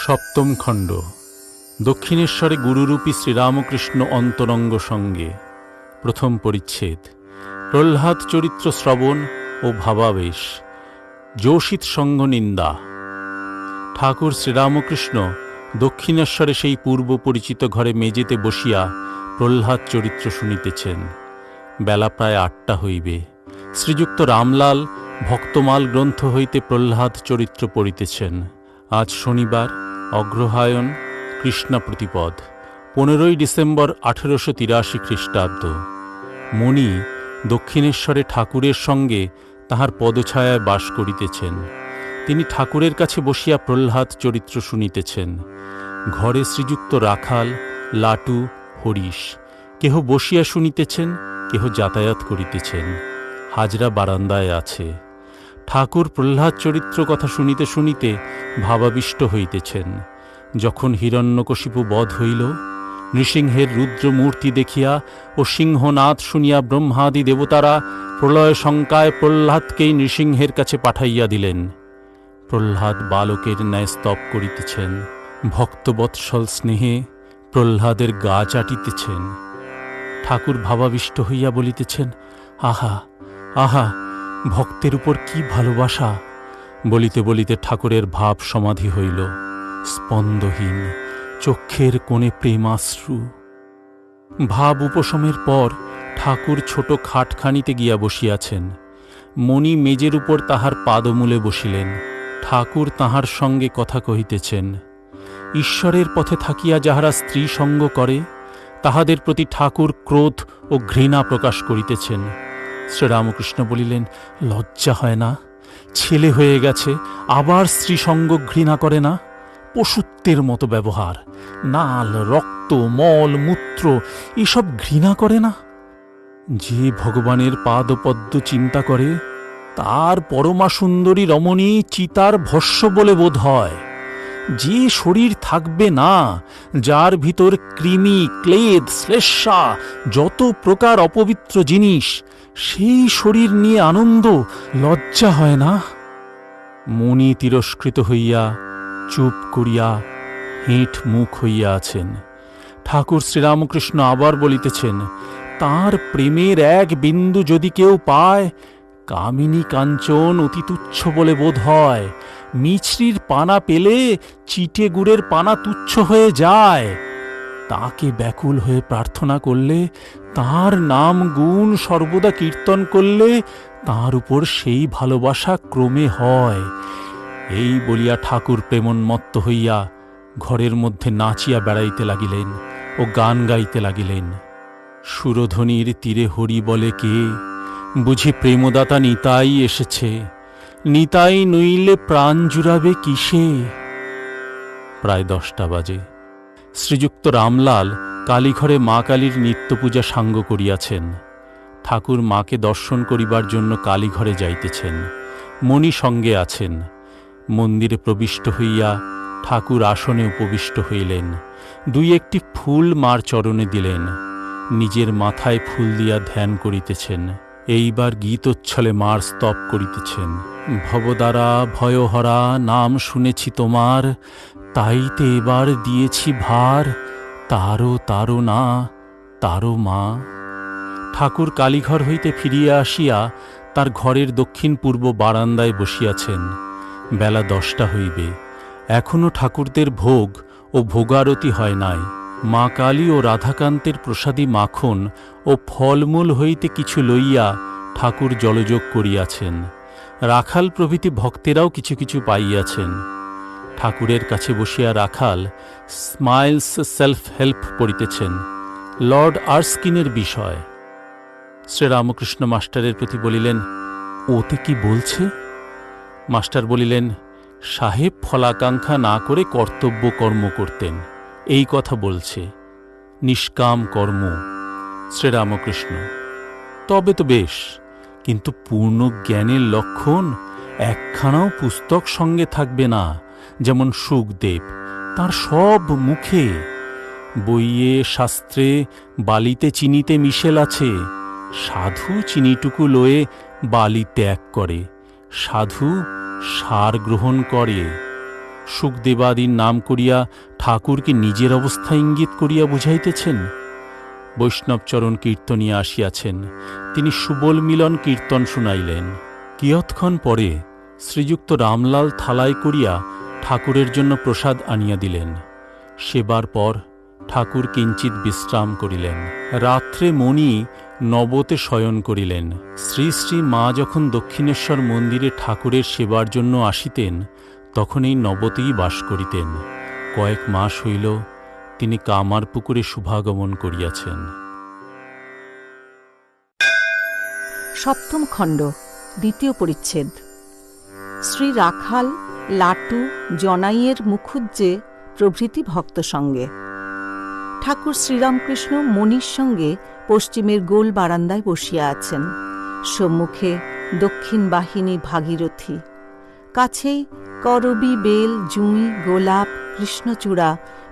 সপ্তম খণ্ড। দক্ষিণেশ্বরে গুরুরূপী শ্রীরামকৃষ্ণ অন্তরঙ্গ সঙ্গে। প্রথম পরিচ্ছেদ। প্রহ্লাদ চরিত্র শ্রবণ ও ভাবাবেশ। যোষিত সঙ্গ নিন্দা। ঠাকুর শ্রীরামকৃষ্ণ দক্ষিণেশ্বরে সেই পূর্ব পরিচিত ঘরে মেজেতে বসিয়া প্রহ্লাদ চরিত্র শুনিতেছেন। বেলা প্রায় 8টা হইবে। শ্রীযুক্ত রামলাল ভক্তমাল গ্রন্থ হইতে প্রহ্লাদ চরিত্র পড়িতেছেন। আজ শনিবার, অগ্রহায়ণ, কৃষ্ণা প্রতিপদ, 15ই ডিসেম্বর 1883 খ্রিস্টাব্দ। মণি দক্ষিণেশ্বরে ঠাকুরের সঙ্গে তাহার পদছায়ায় বাস করিতেছেন। তিনি ঠাকুরের কাছে বসিয়া প্রহ্লাদ চরিত্র শুনিতেছেন। ঘরে শ্রীযুক্ত রাখাল, লাটু, হরিশ কেহ বসিয়া শুনিতেছেন, কেহ যাতায়াত করিতেছেন। হাজরা বারান্দায় আছে। ঠাকুর প্রহ্লাদ চরিত্র কথা শুনিতে শুনিতে ভাবাবিষ্ট হইতেছেন। যখন হিরণ্যকশিপু বধ হইল, নৃসিংহের রুদ্রমূর্তি দেখিয়া ও সিংহনাদ শুনিয়া ব্রহ্মাদি দেবতারা প্রলয় শঙ্কায় প্রহ্লাদকেই নৃসিংহের কাছে পাঠাইয়া দিলেন। প্রহ্লাদ বালকের ন্যায় স্তব করিতেছেন। ভক্তবৎসল স্নেহে প্রহ্লাদের গা চাটিতেছেন। ঠাকুর ভাবাবিষ্ট হইয়া বলিতেছেন, আহা আহা, ভক্তের উপর কি ভালোবাসা। বলিতে বলিতে ঠাকুরের ভাব সমাধি হইল। স্পন্দহীন চক্ষের কোণে প্রেমাশ্রু। ভাব উপশমের পর ঠাকুর ছোট খাটখানিতে গিয়া বসিয়াছেন। মণি মেজের উপর তাহার পাদমূলে বসিলেন। ঠাকুর তাহার সঙ্গে কথা কহিতেছেন। ঈশ্বরের পথে থাকিয়া যাহারা স্ত্রী সঙ্গ করে, তাহাদের প্রতি ঠাকুর ক্রোধ ও ঘৃণা প্রকাশ করিতেছেন। শ্রীরামকৃষ্ণ বলিলেন, লজ্জা হয় না? ছেলে হয়ে গেছে, আবার স্ত্রীসঙ্গ ঘৃণা করে না? পশুত্বের মতো ব্যবহার। নাল, রক্ত, মল, মূত্র এসব ঘৃণা করে না? যে ভগবানের পাদপদ্ম চিন্তা করে, তার পরমা সুন্দরী রমণী চিতার ভস্য বলে বোধ হয়। যে শরীর থাকবে না, যার ভিতর কৃমি, ক্লেদ, শ্লেষ্মা, যত প্রকার অপবিত্র জিনিস, সেই শরীর নিয়ে আনন্দ, লজ্জা হয় না? মণি তিরস্কৃত হইয়া চুপ করিয়া হেঁট মুখ হইয়া আছেন। ঠাকুর শ্রীরামকৃষ্ণ আবার বলিতেছেন, তাঁর প্রেমের এক বিন্দু যদি কেউ পায়, কামিনী কাঞ্চন অতি তুচ্ছ বলে বোধ হয়। মিছরির পানা পেলে চিটে গুড়ের পানা তুচ্ছ হয়ে যায়। তাকে ব্যাকুল হয়ে প্রার্থনা করলে, তাঁর নাম গুণ সর্বদা কীর্তন করলে, তাঁর উপর সেই ভালোবাসা ক্রমে হয়। এই বলিয়া ঠাকুর প্রেমোন্মত্ত হইয়া ঘরের মধ্যে নাচিয়া বেড়াইতে লাগিলেন ও গান গাইতে লাগিলেন। সুরধ্বনির তীরে হরি বলে কে, বুঝি প্রেমদাতা নিতাই এসেছে। নিতাই নইলে প্রাণ জুড়াবে কিসে। প্রায় 10টা বাজে। শ্রীযুক্ত রামলাল কালীঘরে মা কালীর নিত্যপূজা সাঙ্গ করিয়াছেন। ঠাকুর মাকে দর্শন করিবার জন্য কালীঘরে যাইতেছেন। মণি সঙ্গে আছেন। মন্দিরে প্রবিষ্ট হইয়া ঠাকুর আসনে উপবিষ্ট হইলেন। 2-1টি ফুল মার চরণে দিলেন। নিজের মাথায় ফুল দিয়া ধ্যান করিতেছেন। এইবার গীতোচ্ছলে মার স্তব করিতেছেন। ভবদ্বারা ভয়হরা নাম শুনেছি তোমার, তাইতে এবার দিয়েছি ভার, তারও তারও না, তারও মা। ঠাকুর কালীঘর হইতে ফিরিয়া আসিয়া তার ঘরের দক্ষিণ পূর্ব বারান্দায় বসিয়াছেন। বেলা 10টা হইবে। এখনও ঠাকুরদের ভোগ ও ভোগারতি হয় নাই। মা কালী ও রাধাকান্তের প্রসাদী মাখন ও ফলমূল হইতে কিছু লইয়া ঠাকুর জলযোগ করিয়াছেন। রাখাল প্রভৃতি ভক্তেরাও কিছু কিছু পাইয়াছেন। ঠাকুরের কাছে বসিয়া রাখাল স্মাইলস সেলফ হেল্প পড়িতেছেন, লর্ড আর্স্কিনের বিষয়। শ্রীরামকৃষ্ণ মাস্টারের প্রতি বলিলেন, ওতে কি বলছে? মাস্টার বলিলেন, সাহেব ফলাকাঙ্ক্ষা না করে কর্তব্য কর্ম করতেন, এই কথা বলছে। নিষ্কাম কর্ম। শ্রীরামকৃষ্ণ, তবে তো বেশ, কিন্তু পূর্ণ জ্ঞানের লক্ষণ একখানাও পুস্তক সঙ্গে থাকবে না। যেমন সুখদেব, তার সব মুখে। বইয়ে শাস্ত্রে বালিতে চিনিতে মিশেল আছে। সাধু চিনিটুকু লয়ে বালি ত্যাগ করে, সাধু সার গ্রহণ করে। সুখদেবাদির নাম করিয়া ঠাকুরকে নিজের অবস্থা ইঙ্গিত করিয়া বুঝাইতেছেন? বৈষ্ণবচরণ কীর্তনিয়া আসিয়াছেন, তিনি সুবল মিলন কীর্তন শুনাইলেন। কিয়ৎক্ষণ পরে শ্রীযুক্ত রামলাল থালায় করিয়া ঠাকুরের জন্য প্রসাদ আনিয়া দিলেন। সেবার পর ঠাকুর কিঞ্চিৎ বিশ্রাম করিলেন। রাত্রে মণি নবতে শয়ন করিলেন। শ্রী শ্রী মা যখন দক্ষিণেশ্বর মন্দিরে ঠাকুরের সেবার জন্য আসিতেন, তখন এই নবতেই বাস করিতেন। কয়েক মাস হইল তিনি কামারপুকুরে শুভাগমন করিয়াছেন। সপ্তম খণ্ড, দ্বিতীয় পরিচ্ছেদ। শ্রী রাখাল, লাটু, জনাইয়ের মুখুজ্জে প্রভৃতি ভক্ত সঙ্গে ঠাকুর শ্রীরামকৃষ্ণ মণির সঙ্গে পশ্চিমের গোল বারান্দায় বসিয়া আছেন। সম্মুখে দক্ষিণ বাহিনী ভাগীরথী, কাছেই করবী, বেল, জুঁই, গোলাপ, কৃষ্ণচূড়া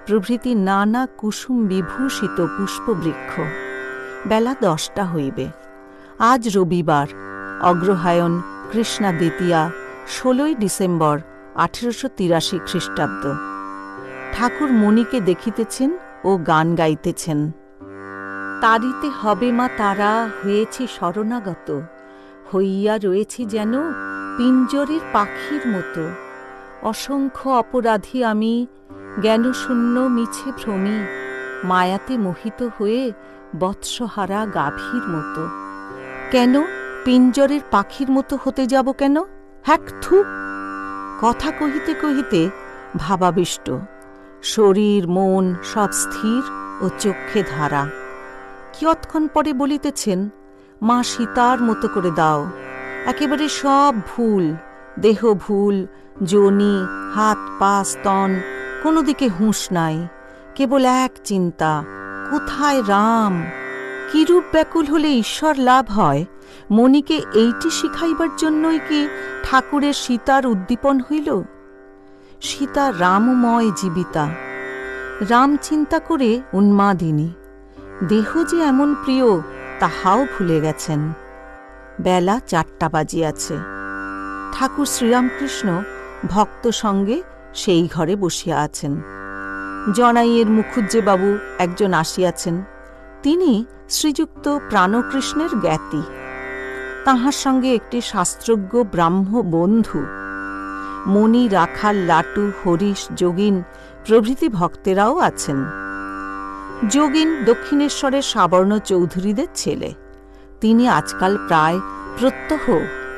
প্রভৃতি নানা কুসুম বিভূষিত পুষ্পবৃক্ষ। বেলা 10টা হইবে। আজ রবিবার, অগ্রহায়ণ কৃষ্ণা দ্বিতীয়া, 16ই ডিসেম্বর 1883 খ্রিস্টাব্দ। ঠাকুর মণিকে দেখিতেছেন ও গান গাইতেছেন। তারিতে হবে মা তারা, হয়েছি শরণাগত, হইয়া রয়েছি যেন পিঞ্জরের পাখির মতো। অসংখ্য অপরাধী আমি, জ্ঞানশূন্য মিছে ভ্রমী, মায়াতে মোহিত হয়ে বৎসহারা গাভীর মতো। কেন পিঞ্জরের পাখির মতো হতে যাব কেন? হ্যাক থু! কথা কহিতে কহিতে ভাবাবিষ্ট, শরীর মন সব স্থির ও চক্ষে ধারা। কিয়ৎক্ষণ পরে বলিতেছেন, মা সীতার মতো করে দাও। একেবারে সব ভুল, দেহ ভুল, যোনি, হাত পা স্তন, কোনো দিকে হুঁশ নাই। কেবল এক চিন্তা, কোথায় রাম? কিরূপ ব্যাকুল হলে ঈশ্বর লাভ হয়, মণিকে এইটি শিখাইবার জন্যই কি ঠাকুরের সীতার উদ্দীপন হইল? সীতা রামময় জীবিতা, রাম চিন্তা করে উন্মাদিনী। দেহ যে এমন প্রিয় তাহাও ভুলে গেছেন। বেলা 4টা বাজিয়াছে। ঠাকুর শ্রীরামকৃষ্ণ ভক্ত সঙ্গে সেই ঘরে বসিয়া আছেন। জনাইয়ের মুখুজ্জেবাবু একজন আসিয়াছেন। তিনি শ্রীযুক্ত প্রাণকৃষ্ণের জ্ঞাতি। তাহার সঙ্গে একটি শাস্ত্রজ্ঞ ব্রাহ্ম বন্ধু। মণি, রাখাল, লাটু, হরিশ, যোগিন প্রভৃতি ভক্তেরাও আছেন। যোগিন দক্ষিণেশ্বরের সাবর্ণ চৌধুরীদের ছেলে। তিনি আজকাল প্রায় প্রত্যহ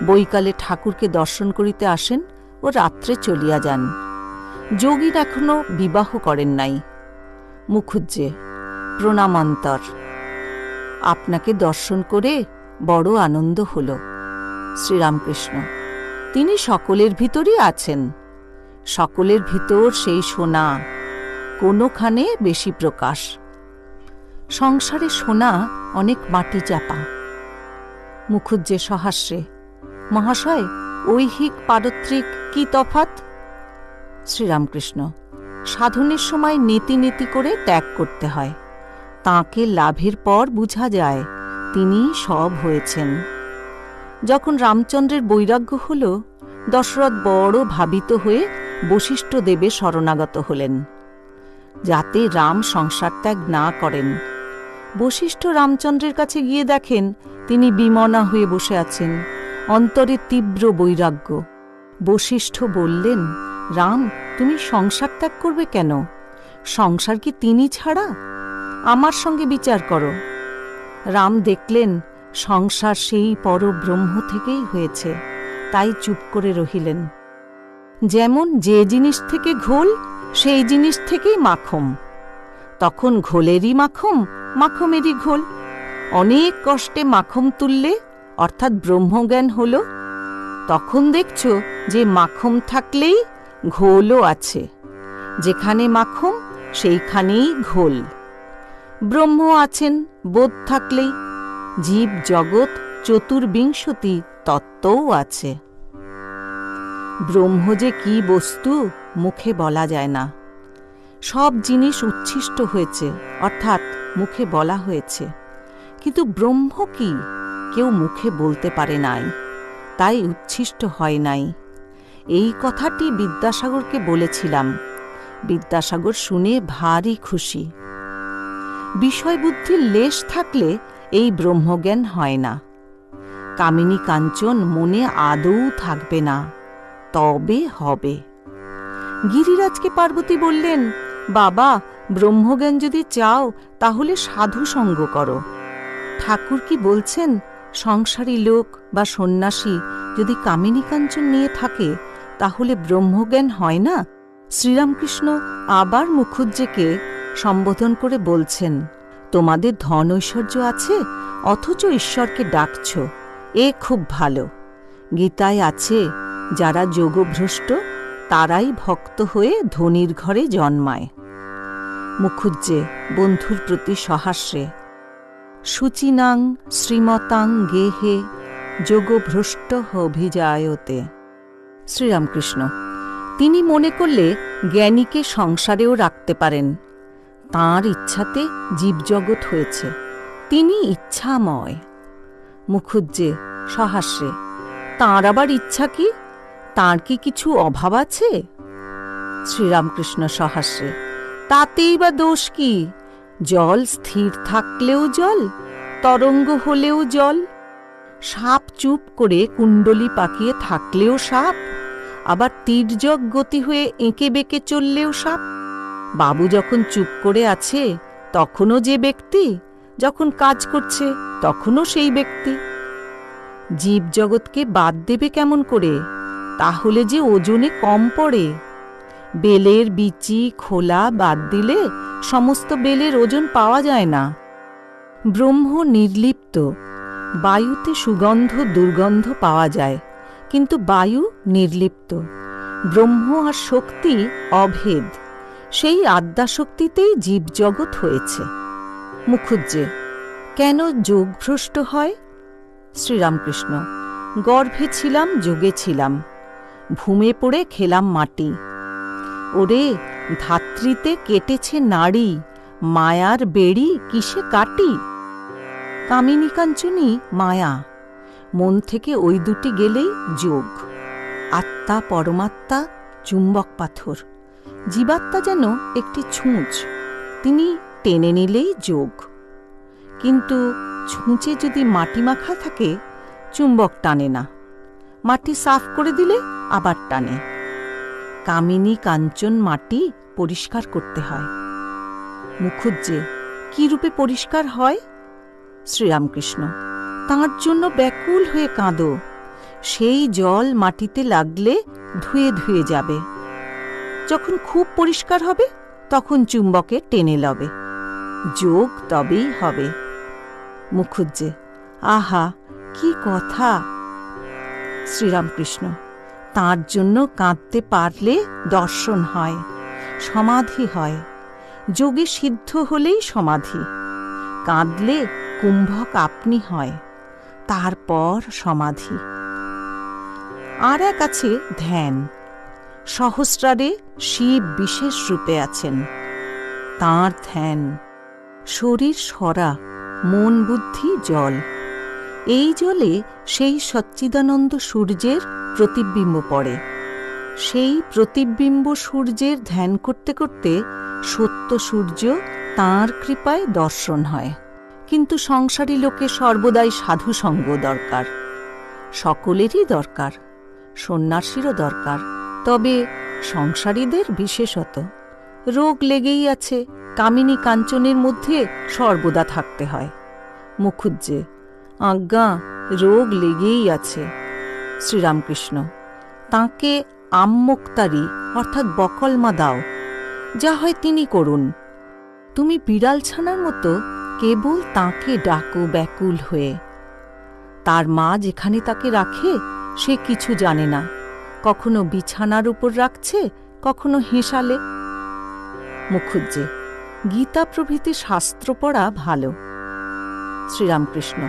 বৈকালে ঠাকুরকে দর্শন করিতে আসেন ও রাত্রে চলিয়া যান। যোগীর এখনো বিবাহ করেন নাই। মুখুজ্জে, প্রণামান্তর। আপনাকে দর্শন করে বড় আনন্দ হল। শ্রীরামকৃষ্ণ, তিনি সকলের ভিতরই আছেন। সকলের ভিতর সেই সোনা, কোনোখানে বেশি প্রকাশ। সংসারে সোনা অনেক মাটি চাপা। মুখুজ্জে সহাস্যে, মহাশয়, ঐহিক পারত্রিক কি তফাৎ? শ্রীরামকৃষ্ণ, সাধনের সময় নীতি নীতি করে ত্যাগ করতে হয়। তাঁকে লাভের পর বুঝা যায় তিনি সব হয়েছেন। যখন রামচন্দ্রের বৈরাগ্য হল, দশরথ বড় ভাবিত হয়ে বশিষ্ঠ দেবে শরণাগত হলেন, যাতে রাম সংসার ত্যাগ না করেন। বশিষ্ঠ রামচন্দ্রের কাছে গিয়ে দেখেন তিনি বিমনা হয়ে বসে আছেন, অন্তরে তীব্র বৈরাগ্য। বশিষ্ঠ বললেন, রাম, তুমি সংসার ত্যাগ করবে কেন? সংসার কি তিনি ছাড়া? আমার সঙ্গে বিচার করো। রাম দেখলেন সংসার সেই পরব্রহ্ম থেকেই হয়েছে, তাই চুপ করে রহিলেন। যেমন যে জিনিস থেকে ঘোল, সেই জিনিস থেকেই মাখম। তখন ঘোলেরই মাখম, মাখমেরই ঘোল। অনেক কষ্টে মাখম তুললে, অর্থাৎ ব্রহ্মজ্ঞান হল, তখন দেখছ যে মাখম থাকলেই ঘোলও আছে। যেখানে মাখম সেইখানেই ঘোল। ব্রহ্ম আছেন বোধ থাকলেই। জীব জগৎ চতুর্বিংশতি তত্ত্বও আছে। ব্রহ্ম যে কি বস্তু মুখে বলা যায় না। সব জিনিস উচ্ছিষ্ট হয়েছে, অর্থাৎ মুখে বলা হয়েছে, কিন্তু ব্রহ্ম কি কেউ মুখে বলতে পারে নাই, তাই উচ্ছিষ্ট হয় নাই। এই কথাটি বিদ্যাসাগরকে বলেছিলাম। বিদ্যাসাগর শুনে ভারী খুশি। বিষয়বুদ্ধির লেশ থাকলে এই ব্রহ্মজ্ঞান হয় না। কামিনী কাঞ্চন মনে আদৌ থাকবে না, তবে হবে। গিরিরাজকে পার্বতী বললেন, বাবা, ব্রহ্মজ্ঞান যদি চাও তাহলে সাধু সঙ্গ করো। ঠাকুর কি বলছেন, সংসারী লোক বা সন্ন্যাসী যদি কামিনী কাঞ্চন নিয়ে থাকে তাহলে ব্রহ্মজ্ঞান হয় না? শ্রীরামকৃষ্ণ আবার মুখুজ্জেকে সম্বোধন করে বলছেন, তোমাদের ধন ঐশ্বর্য আছে, অথচ ঈশ্বরকে ডাকছ, এ খুব ভালো। গীতায় আছে, যারা যোগভ্রষ্ট তারাই ভক্ত হয়ে ধনীর ঘরে জন্মায়। মুখুজ্জে বন্ধুর প্রতি সহাস্যে, শুচিনাং শ্রীমতাং গেহে যোগভ্রষ্ট অভিজায়তে। শ্রীরামকৃষ্ণ, তিনি মনে করলে জ্ঞানীকে সংসারেও রাখতে পারেন। তাঁর ইচ্ছাতে জীবজগৎ হয়েছে, তিনি ইচ্ছাময়। মুখুজ্জে সহাস্যে, তাঁর আবার ইচ্ছা কি? তাঁর কি কিছু অভাব আছে? শ্রীরামকৃষ্ণ সহাস্যে, তাতেই বা দোষ কি? জল স্থির থাকলেও জল, তরঙ্গ হলেও জল। সাপ চুপ করে কুণ্ডলি পাকিয়ে থাকলেও সাপ, আবার তীর্যক গতি হয়ে এঁকে বেঁকে চললেও সাপ। বাবু যখন চুপ করে আছে তখনও যে ব্যক্তি, যখন কাজ করছে তখনও সেই ব্যক্তি। জীবজগৎকে বাদ দেবে কেমন করে? তাহলে যে ওজনে কম পড়ে। বেলের বিচি খোলা বাদ দিলে সমস্ত বেলের ওজন পাওয়া যায় না। ব্রহ্ম নির্লিপ্ত, বায়ুতে সুগন্ধ দুর্গন্ধ পাওয়া যায়, কিন্তু বায়ু নির্লিপ্ত। ব্রহ্ম আর শক্তি অভেদ, সেই আদ্যাশক্তিতেই জীবজগৎ হয়েছে। মুখুজ্জে, কেন যোগভ্রষ্ট হয়? শ্রীরামকৃষ্ণ, গর্ভে ছিলাম, যোগে ছিলাম, ভূমে পড়ে খেলাম মাটি। ওরে, ধাত্রীতে কেটেছে নাড়ি, মায়ার বেড়ি কিসে কাটি? কামিনী কাঞ্চনী মায়া, মন থেকে ওই দুটি গেলেই যোগ। আত্মা পরমাত্মা চুম্বক পাথর, জীবাত্মা যেন একটি ছুঁচ, তিনি টেনে নিলেই যোগ। কিন্তু ছুঁচে যদি মাটি মাখা থাকে চুম্বক টানে না, মাটি সাফ করে দিলে আবার টানে। কামিনী কাঞ্চন মাটি পরিষ্কার করতে হয়। মুখুজ্জে, কি রূপে পরিষ্কার হয়? শ্রীরামকৃষ্ণ, তাঁর জন্য ব্যাকুল হয়ে কাঁদো, সেই জল মাটিতে লাগলে ধুয়ে ধুয়ে যাবে। যখন খুব পরিষ্কার হবে তখন চুম্বকে টেনে লবে, যোগ তবেই হবে। মুখুজ্জে, আহা, কি কথা! শ্রীরামকৃষ্ণ, তাঁর জন্য কাঁদতে পারলে দর্শন হয়, সমাধি হয়। যোগে সিদ্ধ হলেই সমাধি। কাঁদলে কুম্ভক আপনি হয়, তারপর সমাধি। আর এক আছে ধ্যান। সহস্রারে শিব বিশেষ রূপে আছেন, তাঁর ধ্যান। শরীর সরা, মন বুদ্ধি জল। এই জলে সেই সচ্চিদানন্দ সূর্যের প্রতিবিম্ব পড়ে। সেই প্রতিবিম্ব সূর্যের ধ্যান করতে করতে সত্য সূর্য তাঁর কৃপায় দর্শন হয়। কিন্তু সংসারী লোকে সর্বদাই সাধু সঙ্গ দরকার, সকলেরই দরকার, সন্ন্যাসীরও দরকার, তবে সংসারীদের বিশেষত। রোগ লেগেই আছে, কামিনী কাঞ্চনের মধ্যে সর্বদা থাকতে হয়। মুখুজ্জে, আজ্ঞা, রোগ লেগেই আছে। শ্রীরামকৃষ্ণ, তাঁকে আম্মোক্তারি অর্থাৎ বকলমা দাও, যা হয় তিনি করুন। তুমি বিড়াল ছানার মতো কেবল তাঁকে ডাকো ব্যাকুল হয়ে। তার মা যেখানে তাকে রাখে সে কিছু জানে না, কখনো বিছানার উপর রাখছে, কখনো হেঁসালে। মুখুজ্জে, গীতা প্রভৃতি শাস্ত্র পড়া ভালো। শ্রীরামকৃষ্ণ,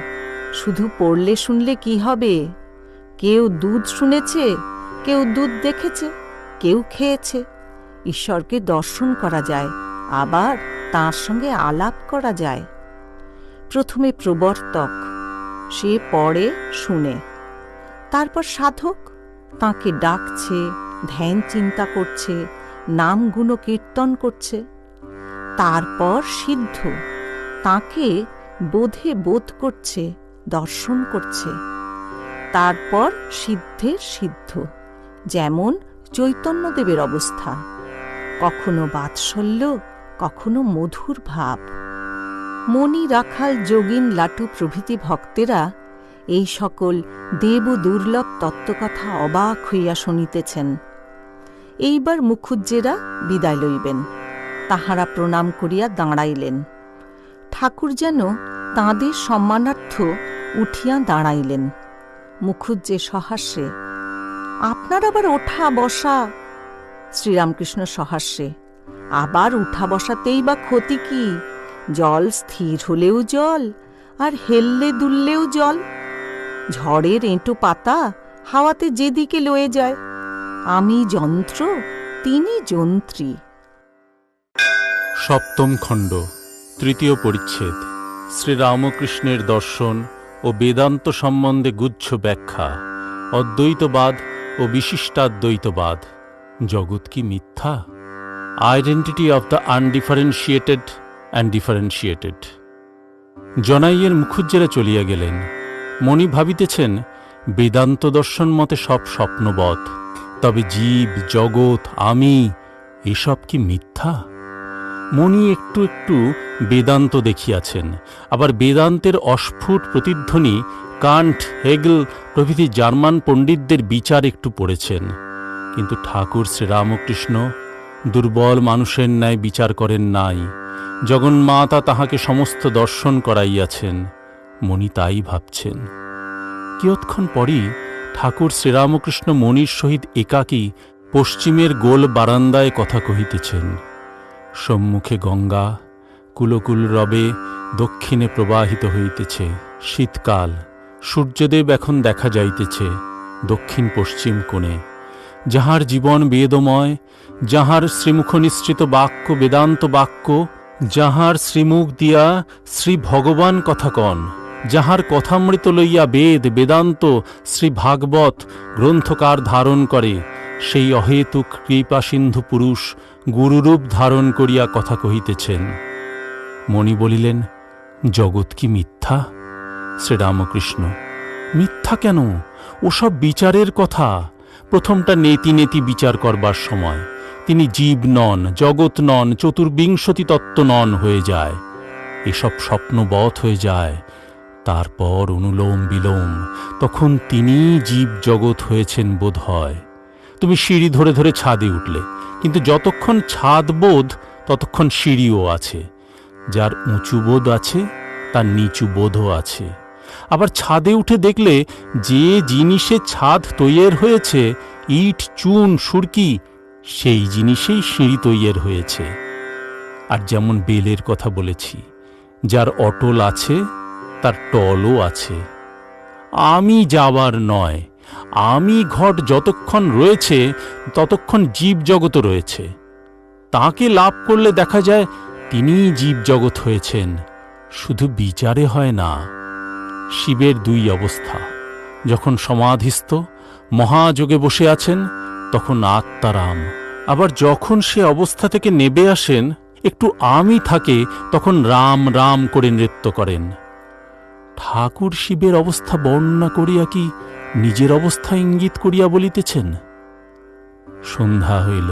শুধু পড়লে শুনলে কি হবে? কেউ দুধ শুনেছে, কেউ দুধ দেখেছে, কেউ খেয়েছে। ঈশ্বরকে দর্শন করা যায়, আবার তাঁর সঙ্গে আলাপ করা যায়। প্রথমে প্রবর্তক, সে পড়ে শুনে, তারপর সাধক, তাঁকে ডাকছে, ধ্যান চিন্তা করছে, নাম গুণ কীর্তন করছে। তারপর সিদ্ধ, তাঁকে বোধে বোধ করছে, দর্শন করছে। তারপর সিদ্ধের সিদ্ধ, যেমন চৈতন্যদেবের অবস্থা, কখনো বাৎসল্য, কখনো মধুর ভাব। মণি, রাখাল, যোগিন, লাটু প্রভৃতি ভক্তেরা এই সকল দেব দুর্লভ তত্ত্বকথা অবাক হইয়া শুনিতেছেন। এইবার মুখুজ্জেরা বিদায় লইবেন। তাহারা প্রণাম করিয়া দাঁড়াইলেন। ঠাকুর যেন তাঁদের সম্মানার্থ উঠিয়া দাঁড়াইলেন। মুখুজ্জে সহাস্যে, আপনার আবার ওঠা বসা। শ্রীরামকৃষ্ণ সহাস্যে, আবার উঠা বসাতেই বা ক্ষতি কি? জল স্থির হলেও জল, আর হেললে দুললেও জল। ঝড়ের এঁটো পাতা হাওয়াতে যেদিকে লয়ে যায়। আমি যন্ত্র, তিনি যন্ত্রী। সপ্তম খণ্ড, তৃতীয় পরিচ্ছেদ। শ্রীরামকৃষ্ণের দর্শন ও বেদান্ত সম্বন্ধে গুচ্ছ ব্যাখ্যা। অদ্বৈতবাদ ও বিশিষ্টাদ্বৈতবাদ। জগৎ কি মিথ্যা? Identity of the undifferentiated and differentiated. জনাইয়ের মুখুজ্জেরা চলিয়া গেলেন। মণি ভাবিতেছেন, বেদান্ত দর্শন মতে সব স্বপ্নবৎ, তবে জীব, জগৎ, আমি, এসব কি মিথ্যা? মণি একটু একটু বেদান্ত দেখিয়াছেন, আবার বেদান্তের অস্ফুট প্রতিধ্বনি কান্ট, হেগেল প্রভৃতি জার্মান পণ্ডিতদের বিচার একটু পড়েছেন। কিন্তু ঠাকুর শ্রীরামকৃষ্ণ দুর্বল মানুষের ন্যায় বিচার করেন নাই। জগন্মাতা তাহাকে সমস্ত দর্শন করাইয়াছেন। মণি তাই ভাবছেন। কিয়ৎক্ষণ পরই ঠাকুর শ্রীরামকৃষ্ণ মণির সহিত একাকী পশ্চিমের গোল বারান্দায় কথা কহিতেছেন। সম্মুখে গঙ্গা কুলকুল রবে দক্ষিণে প্রবাহিত হইতেছে। শীতকাল, সূর্যদেব এখন দেখা যাইতেছে দক্ষিণ পশ্চিম কোণে। যাহার জীবন বেদময়, যাহার শ্রীমুখ নিঃসৃত বাক্য বেদান্ত বাক্য, যাহার শ্রীমুখ দিয়া শ্রী ভগবান কথা কন, যাহার কথামৃত লইয়া বেদ, বেদান্ত, শ্রী ভাগবত গ্রন্থকার ধারণ করে, সেই অহেতুক কৃপা সিন্ধু পুরুষ গুরুরূপ ধারণ করিয়া কথা কহিতেছেন। মণি বলিলেন, জগৎ কি মিথ্যা? শ্রীরামকৃষ্ণ, মিথ্যা কেন? ওসব বিচারের কথা। প্রথমটা নেতি নেতি বিচার করবার সময় তিনি জীব নন, জগৎ নন, চতুর্বিংশতি তত্ত্ব নন হয়ে যায়। এসব স্বপ্নবৎ হয়ে যায়। তারপর অনুলোম বিলোম, তখন তিনি জীব জগৎ হয়েছেন বোধ হয়। তুমি সিঁড়ি ধরে ধরে ছাদে উঠলে, কিন্তু যতক্ষণ ছাদ বোধ ততক্ষণ সিঁড়িও আছে। যার উঁচু বোধ আছে তার নিচু বোধও আছে। আবার ছাদে উঠে দেখলে যে জিনিসে ছাদ তৈয়ের হয়েছে, ইট, চুন, সুরকি, সেই জিনিসেই সিঁড়ি তৈয়ের হয়েছে। আর যেমন বেলের কথা বলেছি, যার অটল আছে তার টলও আছে। আমি যাবার নয়, আমি ঘট যতক্ষণ রয়েছে ততক্ষণ জীব জগৎ রয়েছে। তাকে লাভ করলে দেখা যায় তিনি জীব জগৎ হয়েছেন, শুধু বিচারে হয় না। শিবের দুই অবস্থা, যখন সমাধিস্থ মহাযোগে বসে আছেন তখন আত্মারাম, আবার যখন সে অবস্থা থেকে নেবে আসেন একটু আমি থাকে তখন রাম রাম করে নৃত্য করেন। ঠাকুর শিবের অবস্থা বর্ণনা করিয়া কি নিজের অবস্থা ইঙ্গিত করিয়া বলিতেছেন? সন্ধ্যা হইল।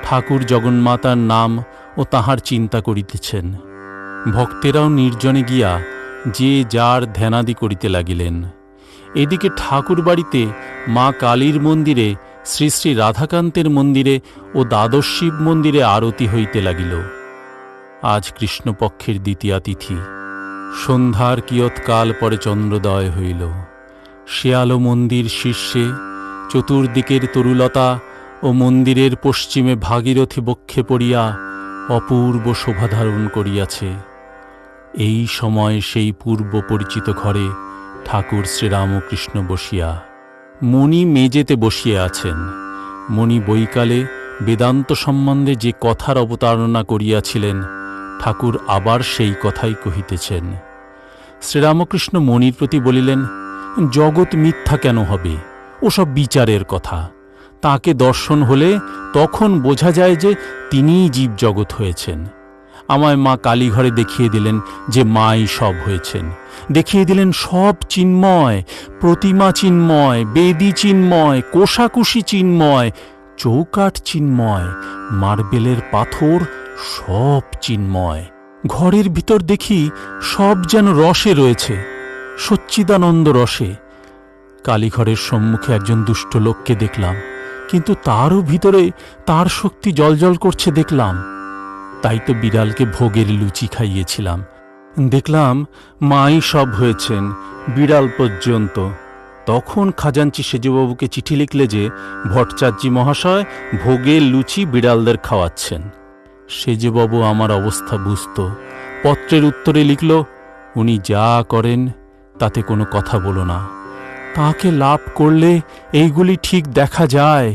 ঠাকুর জগন্মাতার নাম ও তাহার চিন্তা করিতেছেন। ভক্তেরাও নির্জনে গিয়া যে যার ধ্যানাদি করিতে লাগিলেন। এদিকে ঠাকুর বাড়িতে মা কালীর মন্দিরে, শ্রী শ্রী রাধাকান্তের মন্দিরে ও দ্বাদশ শিব মন্দিরে আরতি হইতে লাগিল। আজ কৃষ্ণপক্ষের দ্বিতীয়া তিথি। সন্ধ্যার কিয়ৎকাল পরে চন্দ্রোদয় হইল। শেয়ালো মন্দির শীর্ষে চতুর্দিকের তরুলতা ও মন্দিরের পশ্চিমে ভাগীরথী বক্ষে পড়িয়া অপূর্ব শোভা ধারণ করিয়াছে। এই সময় সেই পূর্ব পরিচিত ঘরে ঠাকুর শ্রীরামকৃষ্ণ বসিয়া, মণি মেজেতে বসিয়া আছেন। মণি বৈকালে বেদান্ত সম্বন্ধে যে কথার অবতারণা করিয়াছিলেন, ঠাকুর আবার সেই কথাই কহিতেছেন। শ্রীরামকৃষ্ণ মণির প্রতি বলিলেন, জগৎ মিথ্যা কেন হবে? ওসব বিচারের কথা। তাকে দর্শন হলে তখন বোঝা যায় যে তিনিই জীবজগৎ হয়েছেন। আমায় মা কালীঘরে দেখিয়ে দিলেন যে মাই সব হয়েছেন, দেখিয়ে দিলেন সব চিন্ময়, প্রতিমা চিন্ময়, বেদী চিন্ময়, কোষাকুষি চিন্ময়, চৌকাঠ চিন্ময়, মার্বেলের পাথর সব চিন্ময়। ঘরের ভিতর দেখি সব যেন রসে রয়েছে, সচ্চিদানন্দ রসে। কালীঘরের সম্মুখে একজন দুষ্ট লোককে দেখলাম, কিন্তু তারও ভিতরে তার শক্তি জ্বলজ্বল করছে দেখলাম। তাই তো বিড়ালকে ভোগের লুচি খাইয়েছিলাম। দেখলাম মাই সব হয়েছেন, বিড়াল পর্যন্ত। তখন খাজাঞ্চি সেজবাবুকে চিঠি লিখলে যে ভট্টাচার্যি মহাশয় ভোগের লুচি বিড়ালদের খাওয়াচ্ছেন। সেজবাবু আমার অবস্থা বুঝত। পত্রের উত্তরে লিখল, উনি যা করেন তাতে কোনো কথা বলো না। তাঁকে লাভ করলে এইগুলি ঠিক দেখা যায়।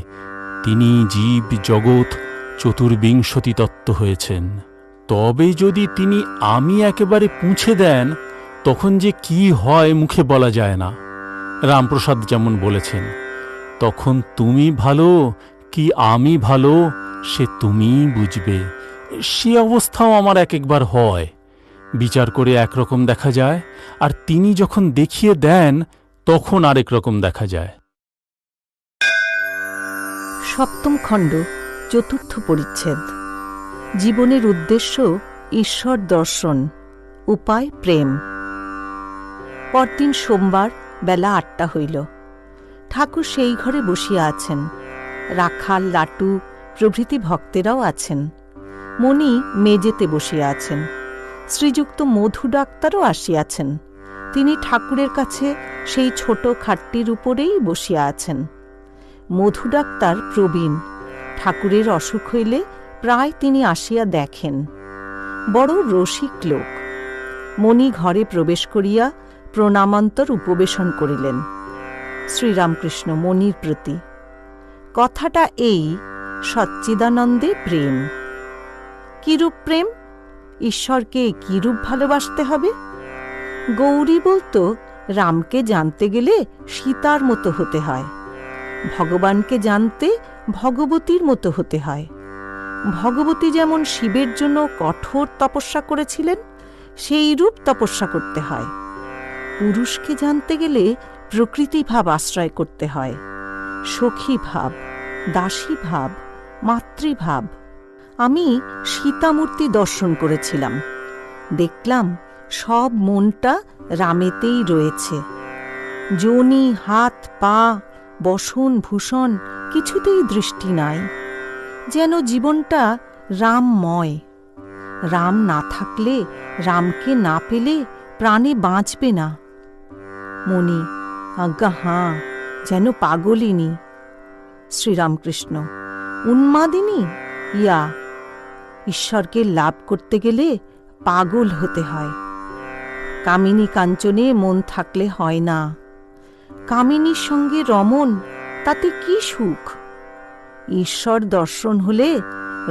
তিনি জীব জগৎ চতুর্বিংশতি তত্ত্ব হয়েছেন। তবে যদি তিনি আমি একেবারে পুঁছে দেন, তখন যে কি হয় মুখে বলা যায় না। রামপ্রসাদ যেমন বলেছেন, তখন তুমি ভালো কি আমি ভালো সে তুমিই বুঝবে। সে অবস্থাও আমার এক একবার হয়। বিচার করে একরকম দেখা যায়, আর তিনি যখন দেখিয়ে দেন তখন আরেক রকম দেখা যায়। সপ্তম খণ্ড, চতুর্থ পরিচ্ছেদ। জীবনের উদ্দেশ্য ঈশ্বর দর্শন, উপায় প্রেম। পরদিন সোমবার বেলা ৮টা হইল। ঠাকুর সেই ঘরে বসিয়া আছেন। রাখাল, লাটু প্রভৃতি ভক্তেরাও আছেন। মণি মেজেতে বসিয়া আছেন। শ্রীযুক্ত মধু ডাক্তারও আসিয়াছেন। তিনি ঠাকুরের কাছে সেই ছোট খাটটির উপরেই বসিয়া আছেন। মধু ডাক্তার প্রবীণ। ঠাকুরের অসুখ হইলে প্রায় তিনি আসিয়া দেখেন। বড় রসিক লোক। মণি ঘরে প্রবেশ করিয়া প্রণামান্তর উপবেশন করিলেন। শ্রীরামকৃষ্ণ মণির প্রতি, কথাটা এই, সচ্চিদানন্দে প্রেম। কিরূপ প্রেম? ঈশ্বরকে কিরূপ ভালোবাসতে হবে? গৌরী বলতো, রামকে জানতে গেলে সীতার মতো হতে হয়, ভগবানকে জানতে ভগবতীর মতো হতে হয়। ভগবতী যেমন শিবের জন্য কঠোর তপস্যা করেছিলেন, সেই রূপ তপস্যা করতে হয়। পুরুষকে জানতে গেলে প্রকৃতি ভাব আশ্রয় করতে হয়, সখী ভাব, দাসী ভাব, মাতৃভাব। আমি সীতামূর্তি দর্শন করেছিলাম। দেখলাম সব মনটা রামেতেই রয়েছে। যোনি, হাত, পা, বসন ভূষণ কিছুতেই দৃষ্টি নাই। যেন জীবনটা রামময়। রাম না থাকলে, রামকে না পেলে প্রাণে বাঁচবে না। মণি, আজ্ঞা হাঁ, যেন পাগলিনী। শ্রীরামকৃষ্ণ, উন্মাদিনী? ইয়া, ঈশ্বরকে লাভ করতে গেলে পাগল হতে হয়। কামিনী কাঞ্চনে মন থাকলে হয় না। কামিনীর সঙ্গে রমণ, তাতে কি সুখ? ঈশ্বর দর্শন হলে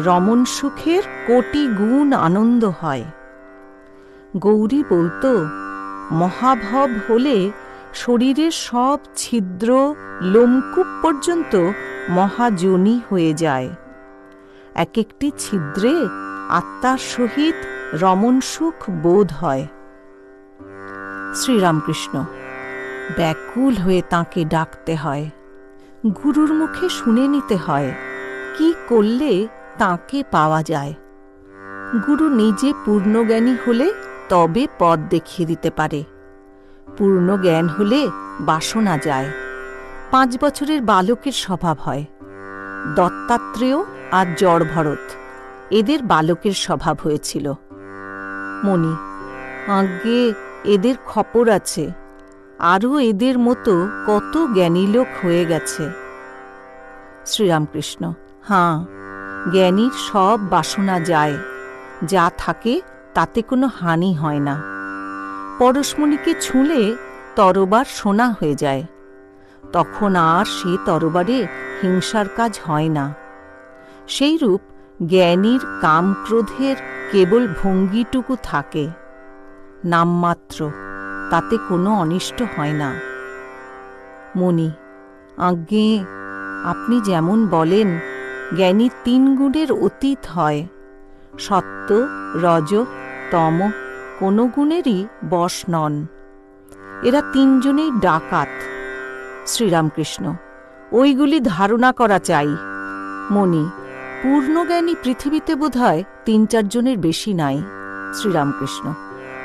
রমণ সুখের কোটি গুণ আনন্দ হয়। গৌরী বলতো, মহাভব হলে শরীরের সব ছিদ্র, লোমকূপ পর্যন্ত মহাযোনি হয়ে যায়। এক একটি ছিদ্রে আত্মার সহিত রমণ সুখ বোধ হয়। শ্রীরামকৃষ্ণ, ব্যাকুল হয়ে তাঁকে ডাকতে হয়, গুরুর মুখে শুনে নিতে হয় কি করলে তাঁকে পাওয়া যায়। গুরু নিজে পূর্ণজ্ঞানী হলে তবে পথ দেখিয়ে দিতে পারে। পূর্ণ জ্ঞান হলে বাসনা যায়। 5 বছরের বালকের স্বভাব হয়। দত্তাত্রেয় আর জড় ভরত, এদের বালকের স্বভাব হয়েছিল। মণি, আজ্ঞে এদের খপর আছে, আরও এদের মতো কত জ্ঞানী লোক হয়ে গেছে। শ্রীরামকৃষ্ণ, হাঁ, জ্ঞানীর সব বাসনা যায়, যা থাকে তাতে কোনো হানি হয় না। পরশমণিকে ছুঁলে তরবার সোনা হয়ে যায়, তখন আর সে তরবারে হিংসার কাজ হয় না। সেইরূপ জ্ঞানীর কামক্রোধের কেবল ভঙ্গিটুকু থাকে, নামমাত্র, তাতে কোনো অনিষ্ট হয় না। মণি, আজ্ঞে, আপনি যেমন বলেন, জ্ঞানী 3 গুণের অতীত হয়। সত্য, রজ, তম কোনো গুণেরই বশ নন। এরা 3 জনেই ডাকাত। শ্রীরামকৃষ্ণ: ওইগুলি ধারণা করা চাই। মণি: পূর্ণজ্ঞানী পৃথিবীতে বোধহয় 3-4 জনের বেশি নাই। শ্রীরামকৃষ্ণ: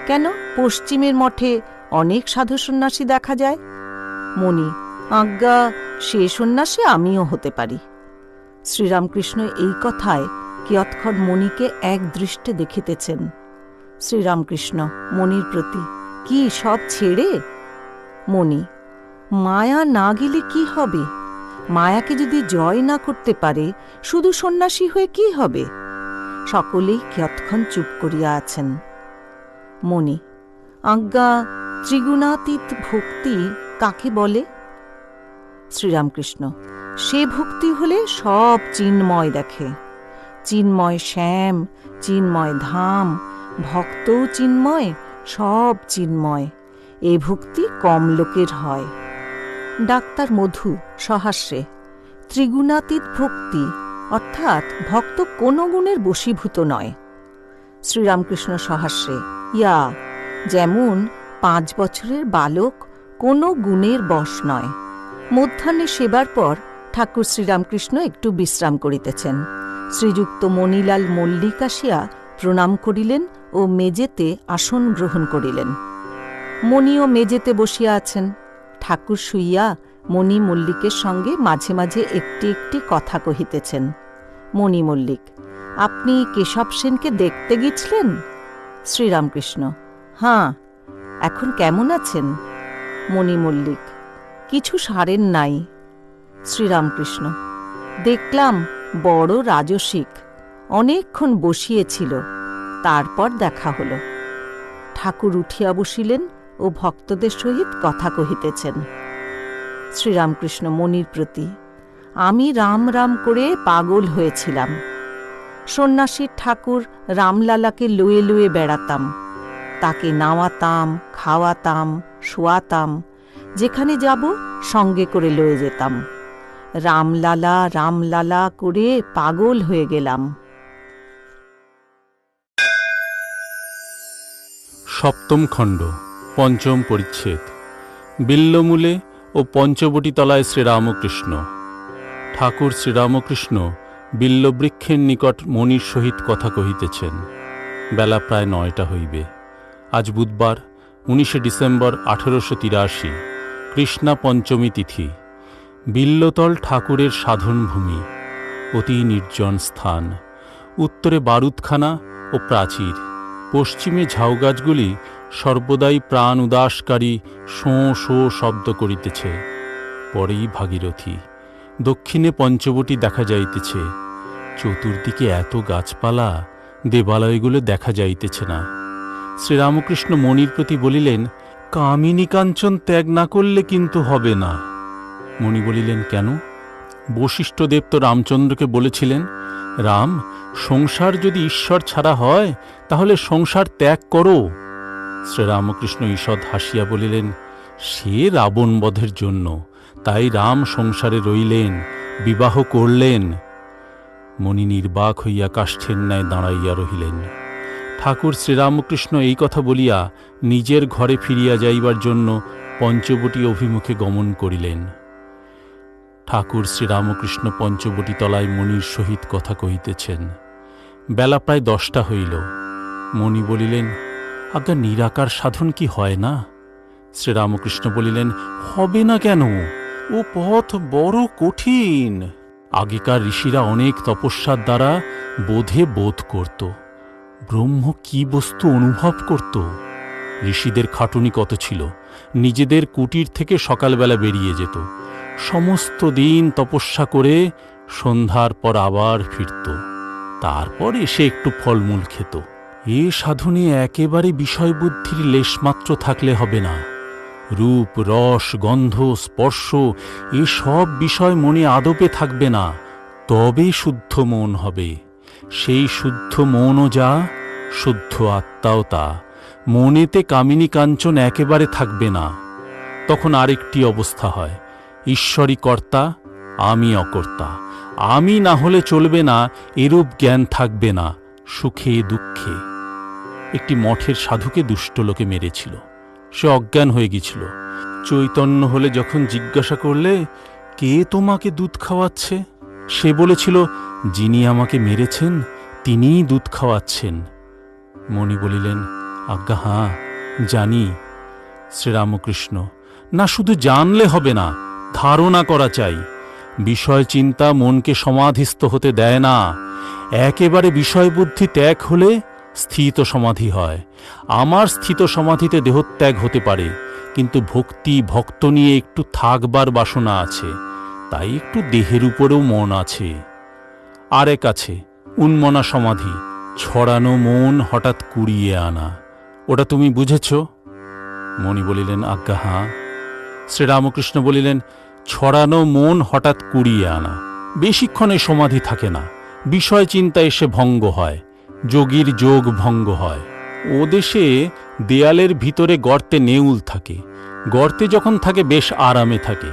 কেন, পশ্চিমের মঠে অনেক সাধু সন্ন্যাসী দেখা যায়। মণি: আজ্ঞা, সে সন্ন্যাসী আমিও হতে পারি। শ্রীরামকৃষ্ণ এই কথায় কিয়ৎক্ষণ মণিকে এক দৃষ্টে দেখিতেছেন। শ্রীরামকৃষ্ণ মণির প্রতি: কি সব ছেড়ে? মণি: মায়া না গেলে কি হবে? মায়াকে যদি জয় না করতে পারে, শুধু সন্ন্যাসী হয়ে কি হবে? সকলেই কিয়ৎক্ষণ চুপ করিয়া আছেন। মণি: আজ্ঞা, ত্রিগুণাতীত ভক্তি কাকে বলে? শ্রীরামকৃষ্ণ: সে ভক্তি হলে সব চিন্ময় দেখে। চিন্ময় শ্যাম, চিন্ময় ধাম, ভক্তও চিন্ময়, সব চিন্ময়। এ ভক্তি কম লোকের হয়। ডাক্তার মধু সহাস্যে: ত্রিগুণাতীত ভক্তি অর্থাৎ ভক্ত কোনো গুণের বশীভূত নয়। শ্রীরামকৃষ্ণ সহাস্যে: ইয়া, যেমন 5 বছরের বালক কোনো গুণের বশ নয়। মধ্যাহ্নে সেবার পর ঠাকুর শ্রীরামকৃষ্ণ একটু বিশ্রাম করিতেছেন। শ্রীযুক্ত মণিলাল মল্লিক আসিয়া প্রণাম করিলেন ও মেজেতে আসন গ্রহণ করিলেন। মণিও মেজেতে বসিয়া আছেন। ঠাকুর শুইয়া মণি মল্লিকের সঙ্গে মাঝে মাঝে একটি একটি কথা কহিতেছেন। মণি মল্লিক: আপনি কেশব সেনকে দেখতে গেছিলেন? শ্রীরামকৃষ্ণ: হাঁ। এখন কেমন আছেন? মণি মল্লিক: কিছু সারেন নাই। শ্রীরামকৃষ্ণ: দেখলাম বড় রাজসিক, অনেকক্ষণ বসিয়েছিল, তারপর দেখা হল। ঠাকুর উঠিয়া বসিলেন ও ভক্তদের সহিত কথা কহিতেছেন। শ্রীরামকৃষ্ণ মণির প্রতি: আমি রাম রাম করে পাগল হয়েছিলাম। সন্ন্যাসীর ঠাকুর রামলালাকে লুয়ে লুয়ে বেড়াতাম। তাকে নাওয়াতাম, খাওয়াতাম, শোয়াতাম, যেখানে যাব সঙ্গে করে লয়ে যেতাম। রামলালা রামলালা করে পাগল হয়ে গেলাম। সপ্তম খণ্ড, পঞ্চম পরিচ্ছেদ। বিল্লমূলে ও পঞ্চবটীতলায় শ্রীরামকৃষ্ণ। ঠাকুর শ্রীরামকৃষ্ণ বিল্লবৃক্ষের নিকট মণির সহিত কথা কহিতেছেন। বেলা প্রায় 9টা হইবে। আজ বুধবার 19 ডিসেম্বর 1883, কৃষ্ণা পঞ্চমী তিথি। বিল্লতল ঠাকুরের সাধনভূমি, অতি নির্জন স্থান। উত্তরে বারুদখানা ও প্রাচীর, পশ্চিমে ঝাউগাছগুলি সর্বদাই প্রাণ উদাসকারী শোঁ শোঁ শব্দ করিতেছে। পরেই ভাগীরথী, দক্ষিণে পঞ্চবটী দেখা যাইতেছে। চতুর্দিকে এত গাছপালা, দেবালয়গুলো দেখা যাইতেছে না। শ্রীরামকৃষ্ণ মণির প্রতি বলিলেন, কামিনী কাঞ্চন ত্যাগ না করলে কিন্তু হবে না। মণি বলিলেন, কেন? বশিষ্ঠদেব তো রামচন্দ্রকে বলেছিলেন, রাম, সংসার যদি ঈশ্বর ছাড়া হয় তাহলে সংসার ত্যাগ করো। শ্রীরামকৃষ্ণ ঈষৎ হাসিয়া বলিলেন, সে রাবণ বধের জন্য, তাই রাম সংসারে রইলেন, বিবাহ করলেন। মণি নির্বাক হইয়া কাষ্ঠের ন্যায় দাঁড়াইয়া রহিলেন। ঠাকুর শ্রীরামকৃষ্ণ এই কথা বলিয়া নিজের ঘরে ফিরিয়া যাইবার জন্য পঞ্চবটী অভিমুখে গমন করিলেন। ঠাকুর শ্রীরামকৃষ্ণ পঞ্চবটী তলায় মণির সহিত কথা কহিতেছেন। বেলা প্রায় 10টা হইল। মণি বলিলেন, আজ্ঞা, নিরাকার সাধন কি হয় না? শ্রীরামকৃষ্ণ বলিলেন, হবে না কেন? ও পথ বড় কঠিন। আগেকার ঋষিরা অনেক তপস্যার দ্বারা বোধে বোধ করত, ব্রহ্ম কি বস্তু অনুভব করত। ঋষিদের খাটুনি কত ছিল! নিজেদের কুটির থেকে সকালবেলা বেরিয়ে যেত, সমস্ত দিন তপস্যা করে সন্ধ্যার পর আবার ফিরত, তারপর এসে একটু ফলমূল খেত। এ সাধনে একেবারে বিষয়বুদ্ধির লেশমাত্র থাকলে হবে না। রূপ, রস, গন্ধ, স্পর্শ এসব বিষয় মনে আদপে থাকবে না, তবে শুদ্ধ মন হবে। সেই শুদ্ধ মনও যা, শুদ্ধ আত্মাও তা। মনেতে কামিনী কাঞ্চন একেবারে থাকবে না। তখন আরেকটি অবস্থা হয়, ঈশ্বরই কর্তা, আমি অকর্তা, আমি না হলে চলবে না, এরূপ জ্ঞান থাকবে না সুখে দুঃখে। একটি মঠের সাধুকে দুষ্ট লোকে মেরেছিল, সে অজ্ঞান হয়ে গিয়েছিল। চৈতন্য হলে যখন জিজ্ঞাসা করলে, কে তোমাকে দুধ খাওয়াচ্ছে, সে বলেছিল, যিনি আমাকে মেরেছেন তিনিই দুধ খাওয়াচ্ছেন। মণি বলিলেন, আজ্ঞা হাঁ, জানি। শ্রীরামকৃষ্ণ, না শুধু জানলে হবে না, ধারণা করা চাই। বিষয় চিন্তা মনকে সমাধিস্থ হতে দেয় না। একেবারে বিষয়বুদ্ধি ত্যাগ হলে স্থিত সমাধি হয়। আমার স্থিত সমাধিতে দেহত্যাগ হতে পারে, কিন্তু ভক্তি ভক্ত নিয়ে একটু থাকবার বাসনা আছে, তাই একটু দেহের উপরেও মন আছে। আরেক আছে উন্মনা সমাধি, ছড়ানো মন হঠাৎ কুড়িয়ে আনা। ওটা তুমি বুঝেছ? মণি বলিলেন, আজ্ঞা হাঁ। শ্রীরামকৃষ্ণ বলিলেন, ছড়ানো মন হঠাৎ কুড়িয়ে আনা, বেশিক্ষণে সমাধি থাকে না, বিষয় চিন্তা এসে ভঙ্গ হয়, যোগীর যোগ ভঙ্গ হয়। ও দেশে দেয়ালের ভিতরে গর্তে নেউল থাকে, গর্তে যখন থাকে বেশ আরামে থাকে।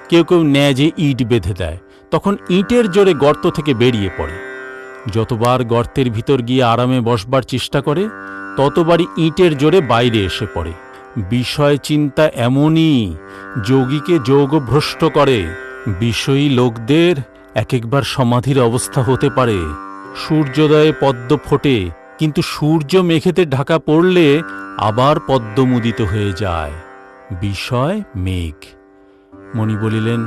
কেউ কেউ ন্যাজে ইট বেঁধে দেয়, তখন ইটের জোরে গর্ত থেকে বেরিয়ে পড়ে। যতবার গর্তের ভিতর গিয়ে আরামে বসবার চেষ্টা করে, ততবারই ইটের জোরে বাইরে এসে পড়ে। বিষয় চিন্তা এমনই, যোগীকে যোগভ্রষ্ট করে। বিষয়ী লোকদের এক একবার সমাধির অবস্থা হতে পারে। সূর্যোদয়ে পদ্ম ফোটে, কিন্তু সূর্য মেঘেতে ঢাকা পড়লে আবার পদ্মমুদিত হয়ে যায়। বিষয় মেঘ। মণি বলিলেন,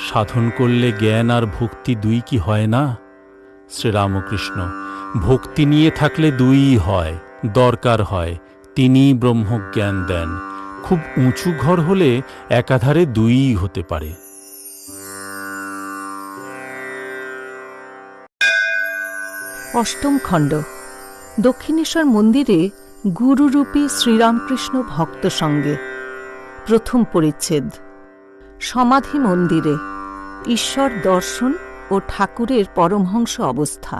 সাধন করলে জ্ঞান আর ভক্তি দুই কি হয় না? শ্রীরামকৃষ্ণ, ভক্তি নিয়ে থাকলে দুইই হয়, দরকার হয়। তিনিই ব্রহ্মজ্ঞান দেন। খুব উঁচু ঘর হলে একাধারে দুইই হতে পারে। অষ্টম খণ্ড। দক্ষিণেশ্বর মন্দিরে গুরুরূপী শ্রীরামকৃষ্ণ ভক্ত সঙ্গে। প্রথম পরিচ্ছেদ। সমাধি মন্দিরে ঈশ্বর দর্শন ও ঠাকুরের পরমহংস অবস্থা।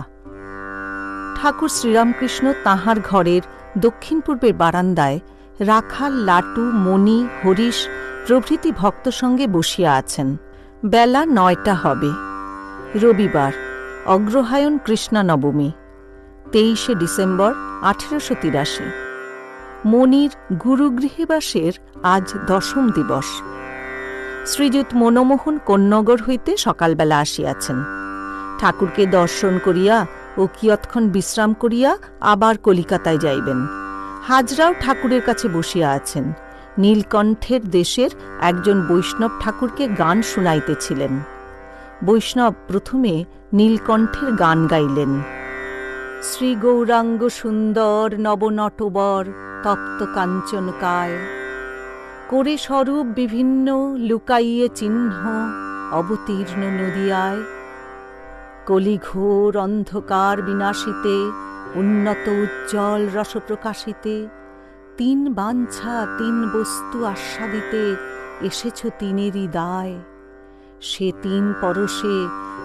ঠাকুর শ্রীরামকৃষ্ণ তাঁহার ঘরের দক্ষিণ পূর্বের বারান্দায় রাখাল, লাটু, মণি, হরিশ প্রভৃতি ভক্ত সঙ্গে বসিয়া আছেন। বেলা ৯টা হবে। রবিবার, অগ্রহায়ণ কৃষ্ণা নবমী, 23শে ডিসেম্বর 1883। মণির গুরুগৃহেবাসের আজ 10ম দিবস। শ্রীযুত মনমোহন কোন্নগর হইতে সকালবেলা আসিয়াছেন। ঠাকুরকে দর্শন করিয়া ও কিয়ৎক্ষণ বিশ্রাম করিয়া আবার কলিকাতায় যাইবেন। হাজরাও ঠাকুরের কাছে বসিয়া আছেন। নীলকণ্ঠের দেশের একজন বৈষ্ণব ঠাকুরকে গান শুনাইতেছিলেন। বৈষ্ণব প্রথমে নীলকণ্ঠের গান গাইলেন। শ্রী গৌরাঙ্গ সুন্দর নবনটবর তপ্ত কাঞ্চন কায়, করে স্বরূপ বিভিন্ন লুকাইয়ে চিহ্ন অবতীর্ণ নদিয়ায়। কলিঘোর অন্ধকার বিনাশিতে উন্নত উজ্জ্বল রসপ্রকাশিতে, তিন বাঞ্ছা তিন বস্তু আস্বাদিতে এসেছ তিনেরই দায়। সে তিন পরশে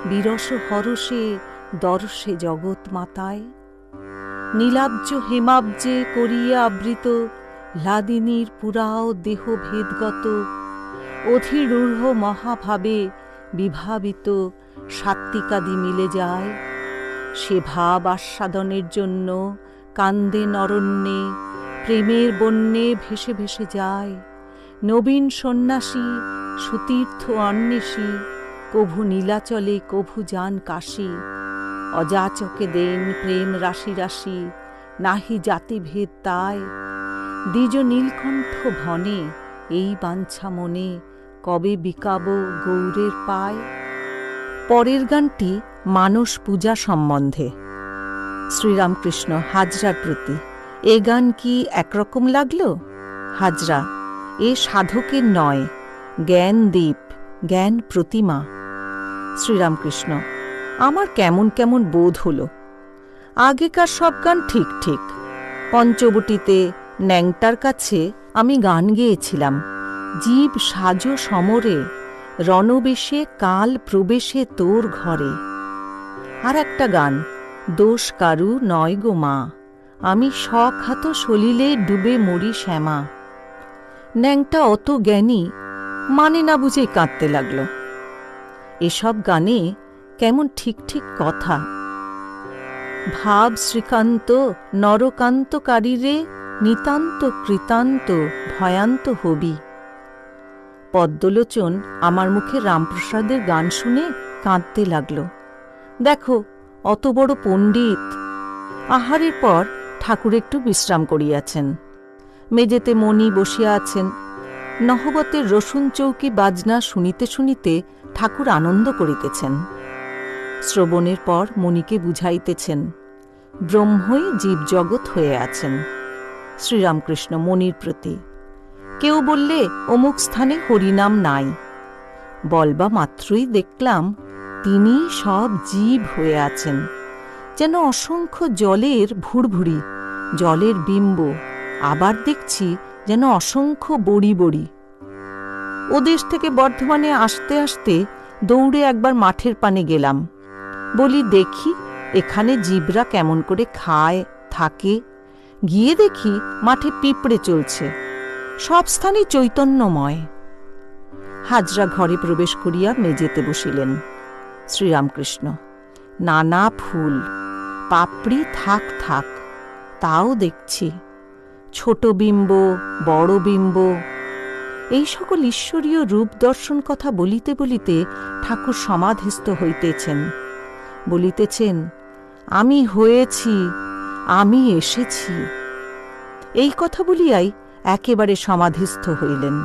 বিরস হরষে দর্শে জগৎ মাতায়। নীলাব্জ হেমাব্জে করিয়া আবৃত লাদিনীর পুরাও দেহ ভেদগত, অধিরূঢ় মহাভাবে বিভাবিত সাত্ত্বিকাদি মিলে যায়। সে ভাব আস্বাদনের জন্য কান্দে নরণ্যে, প্রেমের বন্যে ভেসে ভেসে যায়। নবীন সন্ন্যাসী সুতীর্থ অন্বেষী, কভু নীলাচলে কভু যান কাশী। অযাচকে দেন প্রেম রাশি রাশি, নাহি জাতিভেদ তাই। দ্বিজ নীলকণ্ঠ ভনে এই বাঞ্ছা মনে, কবে বিকাব গৌরের পায়। পরের গানটি মানস পূজা সম্বন্ধে। শ্রীরামকৃষ্ণ হাজরার প্রতি, এ গান কি একরকম লাগল? হাজরা, এ সাধকের নয়, জ্ঞান দ্বীপ, জ্ঞান প্রতিমা। শ্রীরামকৃষ্ণ, আমার কেমন কেমন বোধ হল। আগেকার সব গান ঠিক ঠিক। পঞ্চবটিতে ন্যাংটার কাছে আমি গান গেয়েছিলাম, জীব সাজো সমরে, রণবেশে কাল প্রবেশে তোর ঘরে। আর একটা গান, দোষ কারু নয় গো মা, আমি সখাত সলিলে ডুবে মরি শ্যামা। ন্যাংটা অত জ্ঞানী, মানে না বুঝেই কাঁদতে লাগল। এসব গানে কেমন ঠিক ঠিক কথা। ভাব শ্রীকান্ত নরকান্তকারীরে নিতান্ত কৃতান্ত ভয়ান্ত হবি। পদ্মলোচন আমার মুখে রামপ্রসাদের গান শুনে কাঁদতে লাগল। দেখো, অত বড় পণ্ডিত। আহারের পর ঠাকুর একটু বিশ্রাম করিয়াছেন। মেজেতে মণি বসিয়া আছেন। নহবতের রসুন চৌকি বাজনা শুনিতে শুনিতে ঠাকুর আনন্দ করিতেছেন। শ্রবণের পর মণিকে বুঝাইতেছেন ব্রহ্মই জীবজগৎ হয়ে আছেন। শ্রীরামকৃষ্ণ মণির প্রতি, কেউ বললে অমুক স্থানে হরিনাম নাই, বলবা মাত্রই দেখলাম তিনি সব জীব হয়ে আছেন, যেন অসংখ্য জলের ভুড়ভুড়ি, জলের বিম্ব। আবার দেখছি যেন অসংখ্য বড়ি বড়ি। ওদেশ থেকে বর্ধমানে আসতে আসতে দৌড়ে একবার মাঠের পানে গেলাম। বলি দেখি এখানে জীবরা কেমন করে খায় থাকে। গিয়ে দেখি মাঠে পিঁপড়ে চলছে, সব স্থানই চৈতন্যময়। হাজরা ঘরে প্রবেশ করিয়া মেজেতে বসিলেন। শ্রীরামকৃষ্ণ, নানা ফুল, পাপড়ি থাক থাক, তাও দেখছি। ছোট বিম্ব, বড় বিম্ব, এই সকল ঈশ্বরীয় রূপ দর্শন কথা বলিতে বলিতে ঠাকুর সমাধিস্থ হইতেছেন। বলিতেছেন, আমি হয়েছি, আমি এসেছি। এই কথা বলিয়াই একেবারে সমাধিস্থ হইলেন।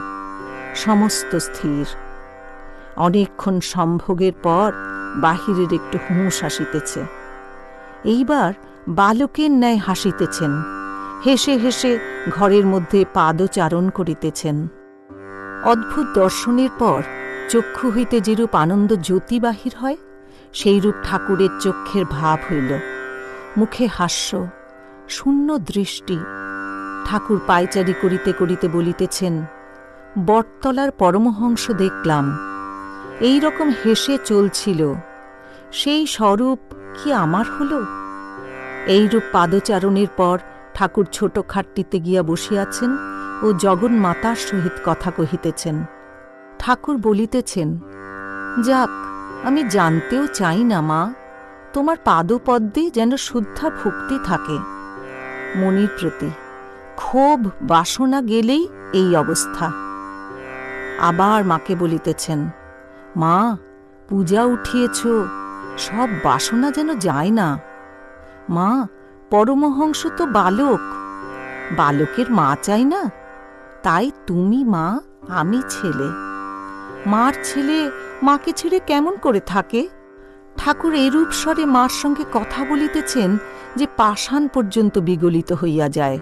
সমস্ত স্থির। অনেকক্ষণ সম্ভোগের পর বাহিরের একটু হুঁশ আসিতেছে। এইবার বালকের ন্যায় হাসিতেছেন। হেসে হেসে ঘরের মধ্যে পাদচারণ করিতেছেন। অদ্ভুত দর্শনের পর চক্ষু হইতে যেরূপ আনন্দ জ্যোতি বাহির হয়, সেইরূপ ঠাকুরের চক্ষের ভাব হইল। মুখে হাস্য, শূন্য দৃষ্টি। ঠাকুর পায়চারি করিতে করিতে বলিতেছেন, বটতলার পরমহংস দেখলাম, এই রকম হেসে চলছিল, সেই স্বরূপ কি আমার হল? এইরূপ পাদচারণের পর ঠাকুর ছোট খাটটিতে গিয়া বসিয়াছেন ও জগন্মাতার সহিত কথা কহিতেছেন। ঠাকুর বলিতেছেন, যাক, আমি জানতেও চাই না মা, তোমার পাদপদ্মে যেন শুদ্ধা ভক্তি থাকে। মনির প্রতি, ক্ষোভ বাসনা গেলেই এই অবস্থা। আবার মাকে বলিতেছেন, মা, পূজা উঠিয়েছ, সব বাসনা যেন যায় না। মা, পরমহংস তো বালক, বালকের মা চাই না, তাই তুমি মা, আমি ছেলে। মার ছেলে মাকে ছেড়ে কেমন করে থাকে? ঠাকুর এরূপ স্বরে মার সঙ্গে কথা বলিতেছেন যে পাষাণ পর্যন্ত বিগলিত হইয়া যায়।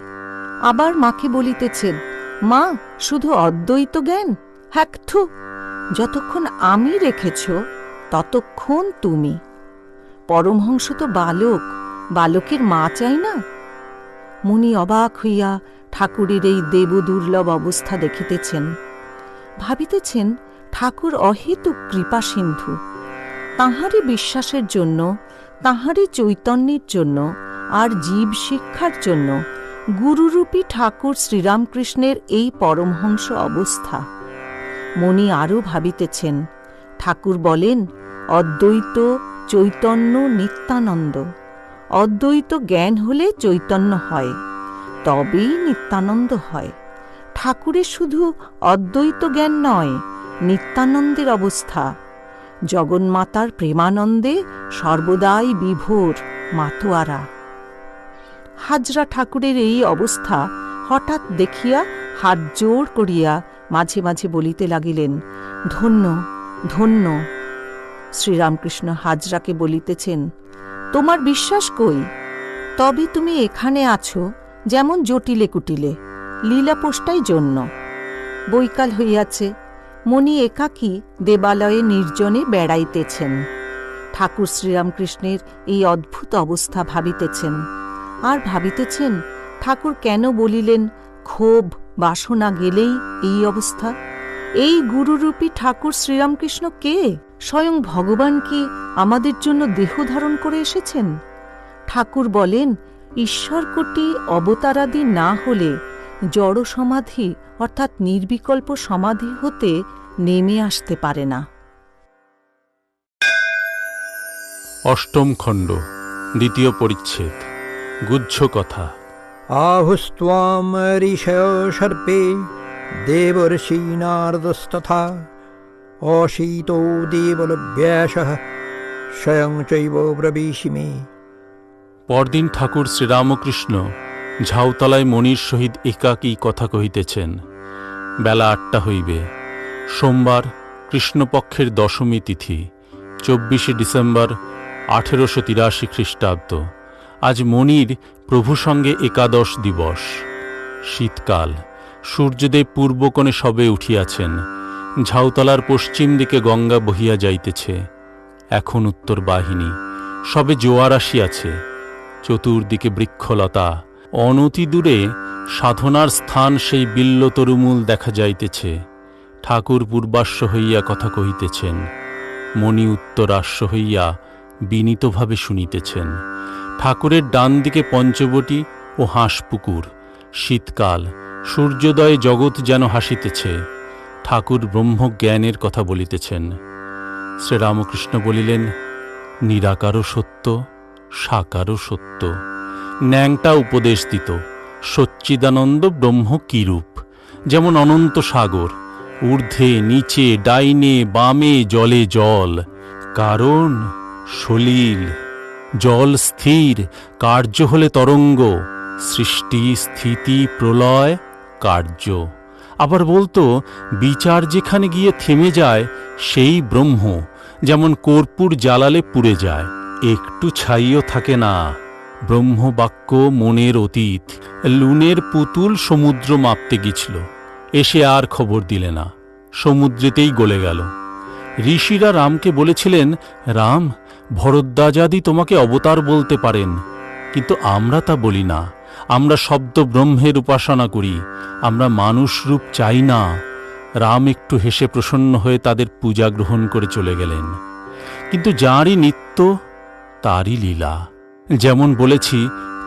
আবার মাকে বলিতেছেন, মা, শুধু অদ্বৈত জ্ঞান, হ্যাকথু, যতক্ষণ আমি রেখেছ ততক্ষণ তুমি। পরমহংস তো বালক, বালকের মা চাই না। মুনি অবাক হইয়া ঠাকুরের এই দেবদুর্লভ অবস্থা দেখিতেছেন। ভাবিতেছেন ঠাকুর অহেতুক কৃপা সিন্ধু। তাঁহারই বিশ্বাসের জন্য, তাঁহারই চৈতন্যের জন্য আর জীব শিক্ষার জন্য গুরুরূপী ঠাকুর শ্রীরামকৃষ্ণের এই পরমহংস অবস্থা। মনি আরও ভাবিতেছেন, ঠাকুর বলেন অদ্বৈত চৈতন্য নিত্যানন্দ। অদ্বৈত জ্ঞান হলে চৈতন্য হয়, তবেই নিত্যানন্দ হয়। ঠাকুরের শুধু অদ্বৈত জ্ঞান নয়, নিত্যানন্দের অবস্থা। জগন্মাতার প্রেমানন্দে সর্বদাই বিভোর মাতোয়ারা। হাজরা ঠাকুরের এই অবস্থা হঠাৎ দেখিয়া হাত জোর করিয়া মাঝে মাঝে বলিতে লাগিলেন, ধন্য ধন্য। শ্রীরামকৃষ্ণ হাজরাকে বলিতেছেন, তোমার বিশ্বাস কই? তবে তুমি এখানে আছো যেমন জটিলে কুটিলে, লীলাপোষ্টাই জন্য। বৈকাল হইয়াছে, মণি একাকী দেবালয়ে নির্জনে বেড়াইতেছেন। ঠাকুর শ্রীরামকৃষ্ণের এই অদ্ভুত অবস্থা ভাবিতেছেন। আর ভাবিতেছেন, ঠাকুর কেন বলিলেন ক্ষোভ বাসনা গেলেই এই অবস্থা? এই গুরুরূপী ঠাকুর শ্রীরামকৃষ্ণ কে? স্বয়ং ভগবান কি আমাদের জন্য দেহ ধারণ করে এসেছেন? ঠাকুর বলেন, ঈশ্বরকোটি অবতারাদি না হলে জড় সমাধি অর্থাৎ নির্বিকল্প সমাধি হতে নেমে আসতে পারে না। অষ্টম খণ্ড, দ্বিতীয় পরিচ্ছেদ, গুহ্য কথা। আহুস্ত্বাম ঋষয় সর্পে দেবর্ষি নারদস্তথা অশীতো দেবলভ্যাসঃ স্বয়ং চৈব ব্রবীষি মে। পরদিন ঠাকুর শ্রীরামকৃষ্ণ ঝাউতলায় মণির সহিত একাকী কথা কহিতেছেন। বেলা 8টা হইবে। সোমবার, কৃষ্ণপক্ষের দশমী তিথি, 24শে ডিসেম্বর 1883 খ্রিস্টাব্দ। আজ মণির প্রভু সঙ্গে একাদশ দিবস। শীতকাল। সূর্যদেব পূর্বকোণে সবে উঠিয়াছেন। ঝাউতলার পশ্চিম দিকে গঙ্গা বহিয়া যাইতেছে। এখন উত্তর বাহিনী। সবে জোয়ার আসিয়াছে। চতুর্দিকে বৃক্ষলতা। অনতি দূরে সাধনার স্থান সেই বিল্লতরুমূল দেখা যাইতেছে। ঠাকুর পূর্বাশ্ব হইয়া কথা কহিতেছেন। মণি উত্তরাশ্ব হইয়া বিনীতভাবে শুনিতেছেন। ঠাকুরের ডান দিকে পঞ্চবটী ও হাঁসপুকুর। শীতকাল। সূর্যোদয়ে জগৎ যেন হাসিতেছে। ঠাকুর ব্রহ্মজ্ঞানের কথা বলিতেছেন। শ্রীরামকৃষ্ণ বলিলেন, নিরাকারও সত্য, সাকারও সত্য। ন্যাংটা উপদেশ দিত, সচ্চিদানন্দ ব্রহ্ম কিরূপ। যেমন অনন্ত সাগর, ঊর্ধ্বে নিচে ডাইনে বামে জলে জল। কারণ সলিল। জল স্থির, কার্য হলে তরঙ্গ। সৃষ্টি স্থিতি প্রলয় কার্য। আবার বলতো, বিচার যেখানে গিয়ে থেমে যায় সেই ব্রহ্ম। যেমন কর্পূর জ্বালালে পুড়ে যায়, একটু ছাইও থাকে না। ব্রহ্মবাক্য মনের অতীত। লুনের পুতুল সমুদ্র মাপতে গিয়েছিল, এসে আর খবর দিলে না, সমুদ্রেতেই গলে গেল। ঋষিরা রামকে বলেছিলেন, রাম, ভরদ্বাজাদি তোমাকে অবতার বলতে পারেন, কিন্তু আমরা তা বলি না। আমরা শব্দ ব্রহ্মের উপাসনা করি, আমরা মানুষ রূপ চাই না। রাম একটু হেসে প্রসন্ন হয়ে তাদের পূজা গ্রহণ করে চলে গেলেন। কিন্তু যাঁরই নিত্য তারই লীলা। যেমন বলেছি,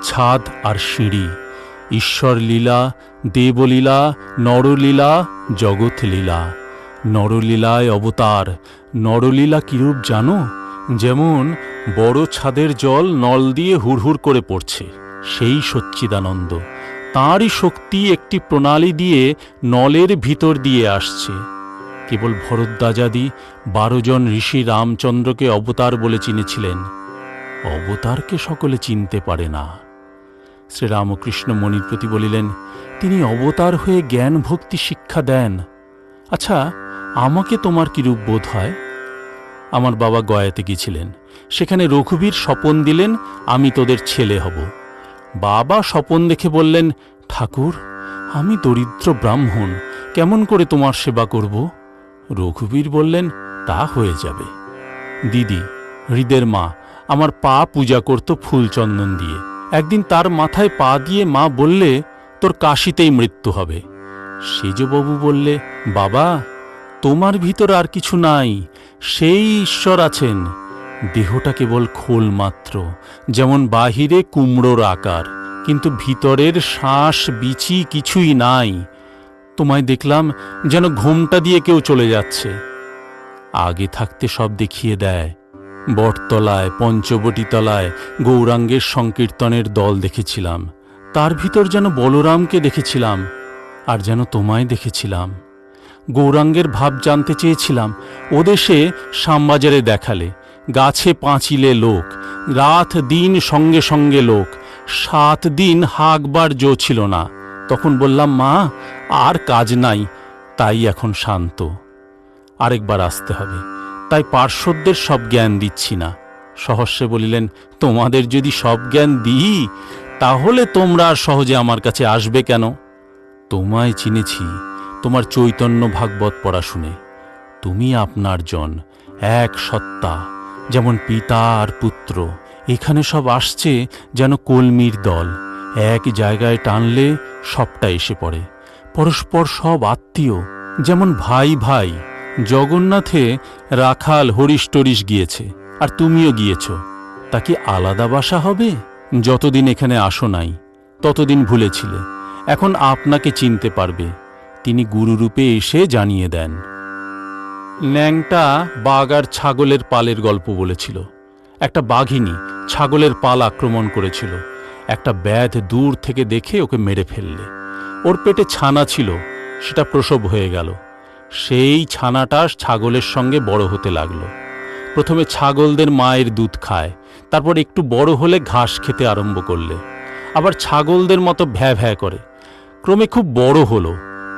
ছাদ আর সিঁড়ি। ঈশ্বর লীলা, দেবলীলা, নরলীলা, জগৎ লীলা। নরলীলায় অবতার। নরলীলা কিরূপ জানো? যেমন বড় ছাদের জল নল দিয়ে হুড়হুড় করে পড়ছে, সেই সচ্চিদানন্দ। তাঁরই শক্তি একটি প্রণালী দিয়ে নলের ভিতর দিয়ে আসছে। কেবল ভরদ্বাজাদি 12 জন ঋষি রামচন্দ্রকে অবতার বলে চিনেছিলেন। অবতারকে সকলে চিনতে পারে না। শ্রীরামকৃষ্ণ মণির প্রতি বলিলেন, তিনি অবতার হয়ে জ্ঞান ভক্তি শিক্ষা দেন। আচ্ছা, আমাকে তোমার কিরূপ বোধ হয়? আমার বাবা গয়াতে গিয়েছিলেন, সেখানে রঘুবীর স্বপন দিলেন, আমি তোদের ছেলে হব। বাবা স্বপন দেখে বললেন, ঠাকুর, আমি দরিদ্র ব্রাহ্মণ, কেমন করে তোমার সেবা করব? রঘুবীর বললেন, তা হয়ে যাবে। দিদি, হৃদের মা, আমার পা পূজা করত ফুল চন্দন দিয়ে। একদিন তার মাথায় পা দিয়ে মা বললে, তোর কাশিতেই মৃত্যু হবে। সেজবাবু বললে, বাবা, তোমার ভিতর আর কিছু নাই, সেই ঈশ্বর আছেন। দেহটা কেবল খোল মাত্র, যেমন বাহিরে কুমড়োর আকার, কিন্তু ভিতরের শ্বাস বিচি কিছুই নাই। তোমায় দেখলাম যেন ঘোমটা দিয়ে কেউ চলে যাচ্ছে। আগে থাকতে সব দেখিয়ে দেয়। বটতলায়, পঞ্চবটীতলায় গৌরাঙ্গের সংকীর্তনের দল দেখেছিলাম। তার ভিতর যেন বলরামকে দেখেছিলাম, আর যেন তোমায় দেখেছিলাম। গৌরাঙ্গের ভাব জানতে চেয়েছিলাম। ওদেশে শ্যামবাজারে দেখালে, গাছে পাঁচিলে লোক, রাত দিন সঙ্গে সঙ্গে লোক, 7 দিন হাঁকবার জো ছিল না। তখন বললাম, মা, আর কাজ নাই, তাই এখন শান্ত। আরেকবার আসতে হবে, তাই পার্শ্বদের সব জ্ঞান দিচ্ছি না। সহস্যে বলিলেন, তোমাদের যদি সব জ্ঞান দিই, তাহলে তোমরা আর সহজে আমার কাছে আসবে কেন? তোমায় চিনেছি তোমার চৈতন্য ভাগবত পড়া শুনে। তুমি আপনার জন, এক সত্তা, যেমন পিতা আর পুত্র। এখানে সব আসছে যেন কলমির দল, এক জায়গায় টানলে সবটা এসে পড়ে। পরস্পর সব আত্মীয়, যেমন ভাই ভাই। জগন্নাথে রাখাল হরিশ টরিশ গিয়েছে, আর তুমিও গিয়েছ, তা কি আলাদা বাসা হবে? যতদিন এখানে আসো নাই, ততদিন ভুলেছিলে। এখন আপনাকে চিনতে পারবে, তিনি গুরুরূপে এসে জানিয়ে দেন। ন্যাংটা বাঘ আর ছাগলের পালের গল্প বলেছিল। একটা বাঘিনী ছাগলের পাল আক্রমণ করেছিল। একটা ব্যাধ দূর থেকে দেখে ওকে মেরে ফেললে। ওর পেটে ছানা ছিল, সেটা প্রসব হয়ে গেল। সেই ছানাটা ছাগলের সঙ্গে বড় হতে লাগলো। প্রথমে ছাগলদের মায়ের দুধ খায়, তারপর একটু বড় হলে ঘাস খেতে আরম্ভ করলে। আবার ছাগলদের মতো ভ্যা ভ্যা করে। ক্রমে খুব বড় হলো,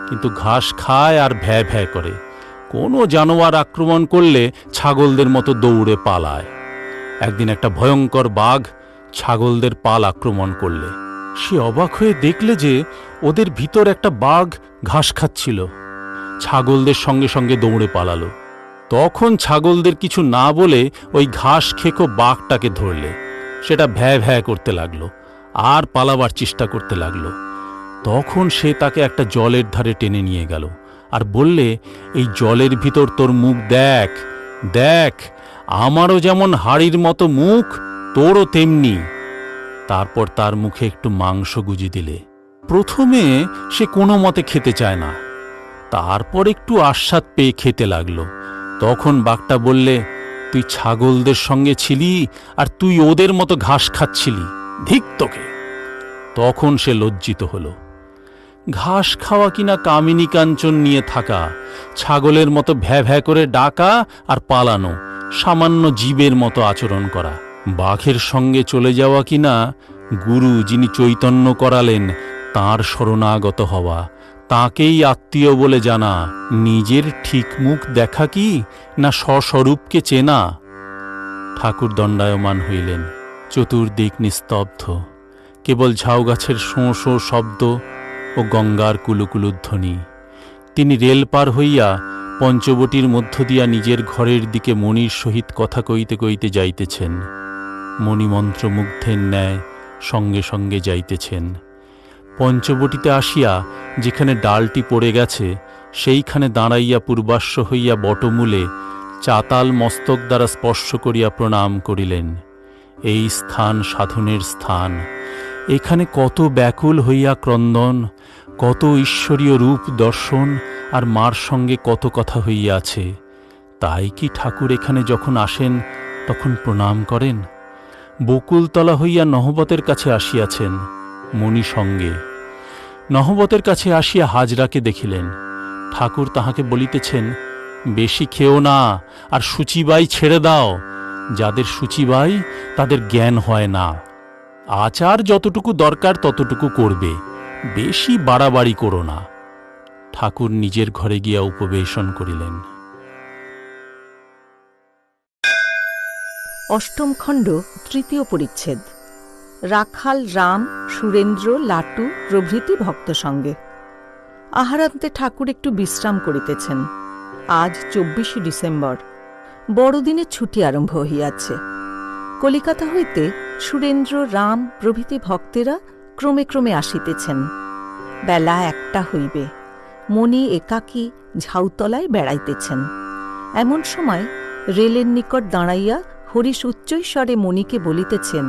কিন্তু ঘাস খায় আর ভ্যা ভ্যা করে। কোনো জানোয়ার আক্রমণ করলে ছাগলদের মতো দৌড়ে পালায়। একদিন একটা ভয়ঙ্কর বাঘ ছাগলদের পাল আক্রমণ করলে সে অবাক হয়ে দেখলে যে ওদের ভিতর একটা বাঘ ঘাস খাচ্ছিল। ছাগলদের সঙ্গে সঙ্গে দৌড়ে পালালো। তখন ছাগলদের কিছু না বলে ওই ঘাস খেকো বাঘটাকে ধরলে। সেটা ভ্যা ভ্যা করতে লাগলো আর পালাবার চেষ্টা করতে লাগলো। তখন সে তাকে একটা জলের ধারে টেনে নিয়ে গেল আর বললে, এই জলের ভিতর তোর মুখ দেখ, দেখ, আমারও যেমন হাড়ির মতো মুখ, তোরও তেমনি। তারপর তার মুখে একটু মাংস গুঁজে দিলে। প্রথমে সে কোনো মতে খেতে চায় না, তারপর একটু আস্বাদ পেয়ে খেতে লাগলো। তখন বাঘটা বললে, তুই ছাগলদের সঙ্গে ছিলি আর তুই ওদের মতো ঘাস খাচ্ছিলি, ধিক তোকে। তখন সে লজ্জিত হলো। ঘাস খাওয়া কিনা কামিনী কাঞ্চন নিয়ে থাকা, ছাগলের মতো ভ্যা ভ্যা করে ডাকা আর পালানো, সামান্য জীবের মতো আচরণ করা। বাঘের সঙ্গে চলে যাওয়া কিনা গুরু যিনি চৈতন্য করালেন তাঁর শরণাগত হওয়া, তাঁকেই আত্মীয় বলে জানা। নিজের ঠিক মুখ দেখা কি না স্বস্বরূপকে চেনা? ঠাকুর দণ্ডায়মান হইলেন। চতুর্দিক নিস্তব্ধ, কেবল ঝাউগাছের শোঁ শোঁ শব্দ ও গঙ্গার কুলুকুলুধ্বনি। তিনি রেল পার হইয়া পঞ্চবটির মধ্য দিয়া নিজের ঘরের দিকে মণির সহিত কথা কইতে কইতে যাইতেছেন। মণিমন্ত্রমুগ্ধের ন্যায় সঙ্গে সঙ্গে যাইতেছেন। পঞ্চবটিতে আসিয়া যেখানে ডালটি পড়ে গেছে সেইখানে দাঁড়াইয়া পূর্বাশ্ব হইয়া বটমূলে চাতাল মস্তক দ্বারা স্পর্শ করিয়া প্রণাম করিলেন। এই স্থান সাধনের স্থান। এখানে কত ব্যাকুল হইয়া ক্রন্দন, কত ঈশ্বরীয় রূপ দর্শন আর মার সঙ্গে কত কথা হইয়াছে। তাই কি ঠাকুর এখানে যখন আসেন তখন প্রণাম করেন? বকুলতলা হইয়া নহবতের কাছে আসিয়াছেন মণি সঙ্গে। নহবতের কাছে আসিয়া হাজরাকে দেখিলেন। ঠাকুর তাহাকে বলিতেছেন, বেশি খেও না আর সূচিবাই ছেড়ে দাও। যাদের সূচিবাই তাদের জ্ঞান হয় না। আচার যতটুকু দরকার ততটুকু করবে, বেশি বাড়াবাড়ি করো না। ঠাকুর নিজের ঘরে গিয়া উপবেশন করিলেন। অষ্টম খণ্ড, তৃতীয় পরিচ্ছেদ। রাখাল রাম, সুরেন্দ্র, লাটু প্রভৃতি ভক্ত সঙ্গে। আহারান্তে ঠাকুর একটু বিশ্রাম করিতেছেন। আজ 24 ডিসেম্বর, বড়দিনের ছুটি আরম্ভ হইয়াছে। কলিকাতা হইতে সুরেন্দ্র, রাম প্রভৃতি ভক্তেরা ক্রমে ক্রমে আসিতেছেন। বেলা 1টা হইবে। মণি একাকী ঝাউতলায় বেড়াইতেছেন। এমন সময় রেলের নিকট দাঁড়াইয়া হরিশ উচ্চৈস্বরে মণিকে বলিতেছেন,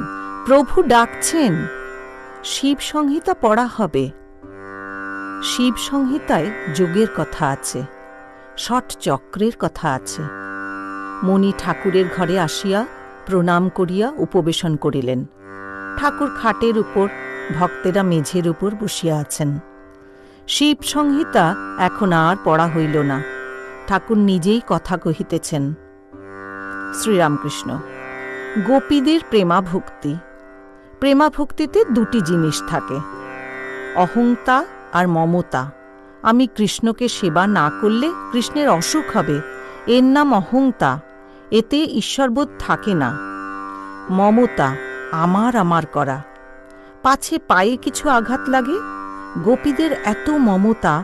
প্রভু ডাকছেন, শিব সংহিতা পড়া হবে। শিব সংহিতায় যোগের কথা আছে, ষট চক্রের কথা আছে। মণি ঠাকুরের ঘরে আসিয়া প্রণাম করিয়া উপবেশন করিলেন। ঠাকুর খাটের উপর, ভক্তেরা মেঝের উপর বসিয়া আছেন। শিব সংহিতা এখন আর পড়া হইল না। ঠাকুর নিজেই কথা কহিতেছেন। শ্রীরামকৃষ্ণ। গোপীদের প্রেমাভক্তি। প্রেমাভক্তিতে দুটি জিনিস থাকে, অহংতা আর মমতা। আমি কৃষ্ণকে সেবা না করলে কৃষ্ণের অসুখ হবে, এর নাম অহংতা। এতে ঈশ্বরবোধ থাকে না। মমতা, আমার আমার করা, পাছে পায়ে কিছু আঘাত লাগে। গোপীদের এত মমতা,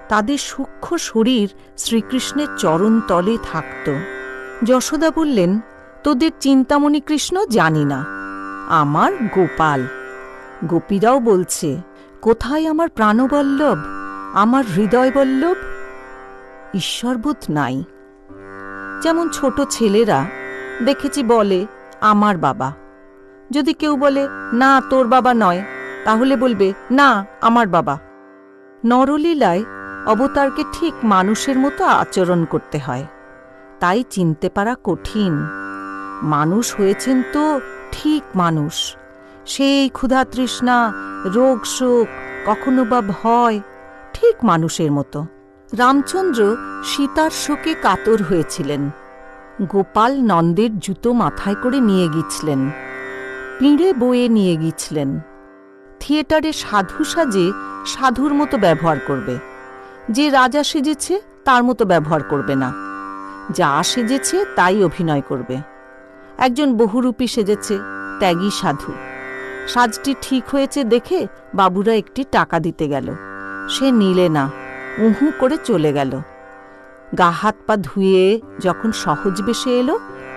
তাদের সূক্ষ্ম শরীর শ্রীকৃষ্ণের চরণ তলে থাকত। যশোদা বললেন, তোদের চিন্তামণি কৃষ্ণ জানি না, আমার গোপাল। গোপীরাও বলছে, কোথায় আমার প্রাণবল্লভ, আমার হৃদয়বল্লভ? ঈশ্বরবোধ নাই। যেমন ছোট ছেলেরা দেখেছি বলে, আমার বাবা। যদি কেউ বলে, না তোর বাবা নয়, তাহলে বলবে, না আমার বাবা। নরলীলায় অবতারকে ঠিক মানুষের মতো আচরণ করতে হয়। তাই চিনতে পারা কঠিন। মানুষ হয়েছেন তো ঠিক মানুষ, সেই ক্ষুধা তৃষ্ণা, রোগ শোক, কখনো বা ভয়, ঠিক মানুষের মতো। রামচন্দ্র সীতার শোকে কাতর হয়েছিলেন। গোপাল নন্দের জুতো মাথায় করে নিয়ে গিয়েছিলেন, পিঁড়ে বয়ে নিয়ে গিয়েছিলেন। থিয়েটারে সাধু সাজে সাধুর মতো ব্যবহার করবে, যে রাজা সেজেছে তার মতো ব্যবহার করবে না, যা সেজেছে তাই অভিনয় করবে। একজন বহুরূপী সেজেছে, ত্যাগী সাধু। সাজটি ঠিক হয়েছে দেখে বাবুরা একটি টাকা দিতে গেল, সে নিলে না, উহু করে চলে গেল। গা হাত পা ধুয়ে যখন সহজ বেশে এলো,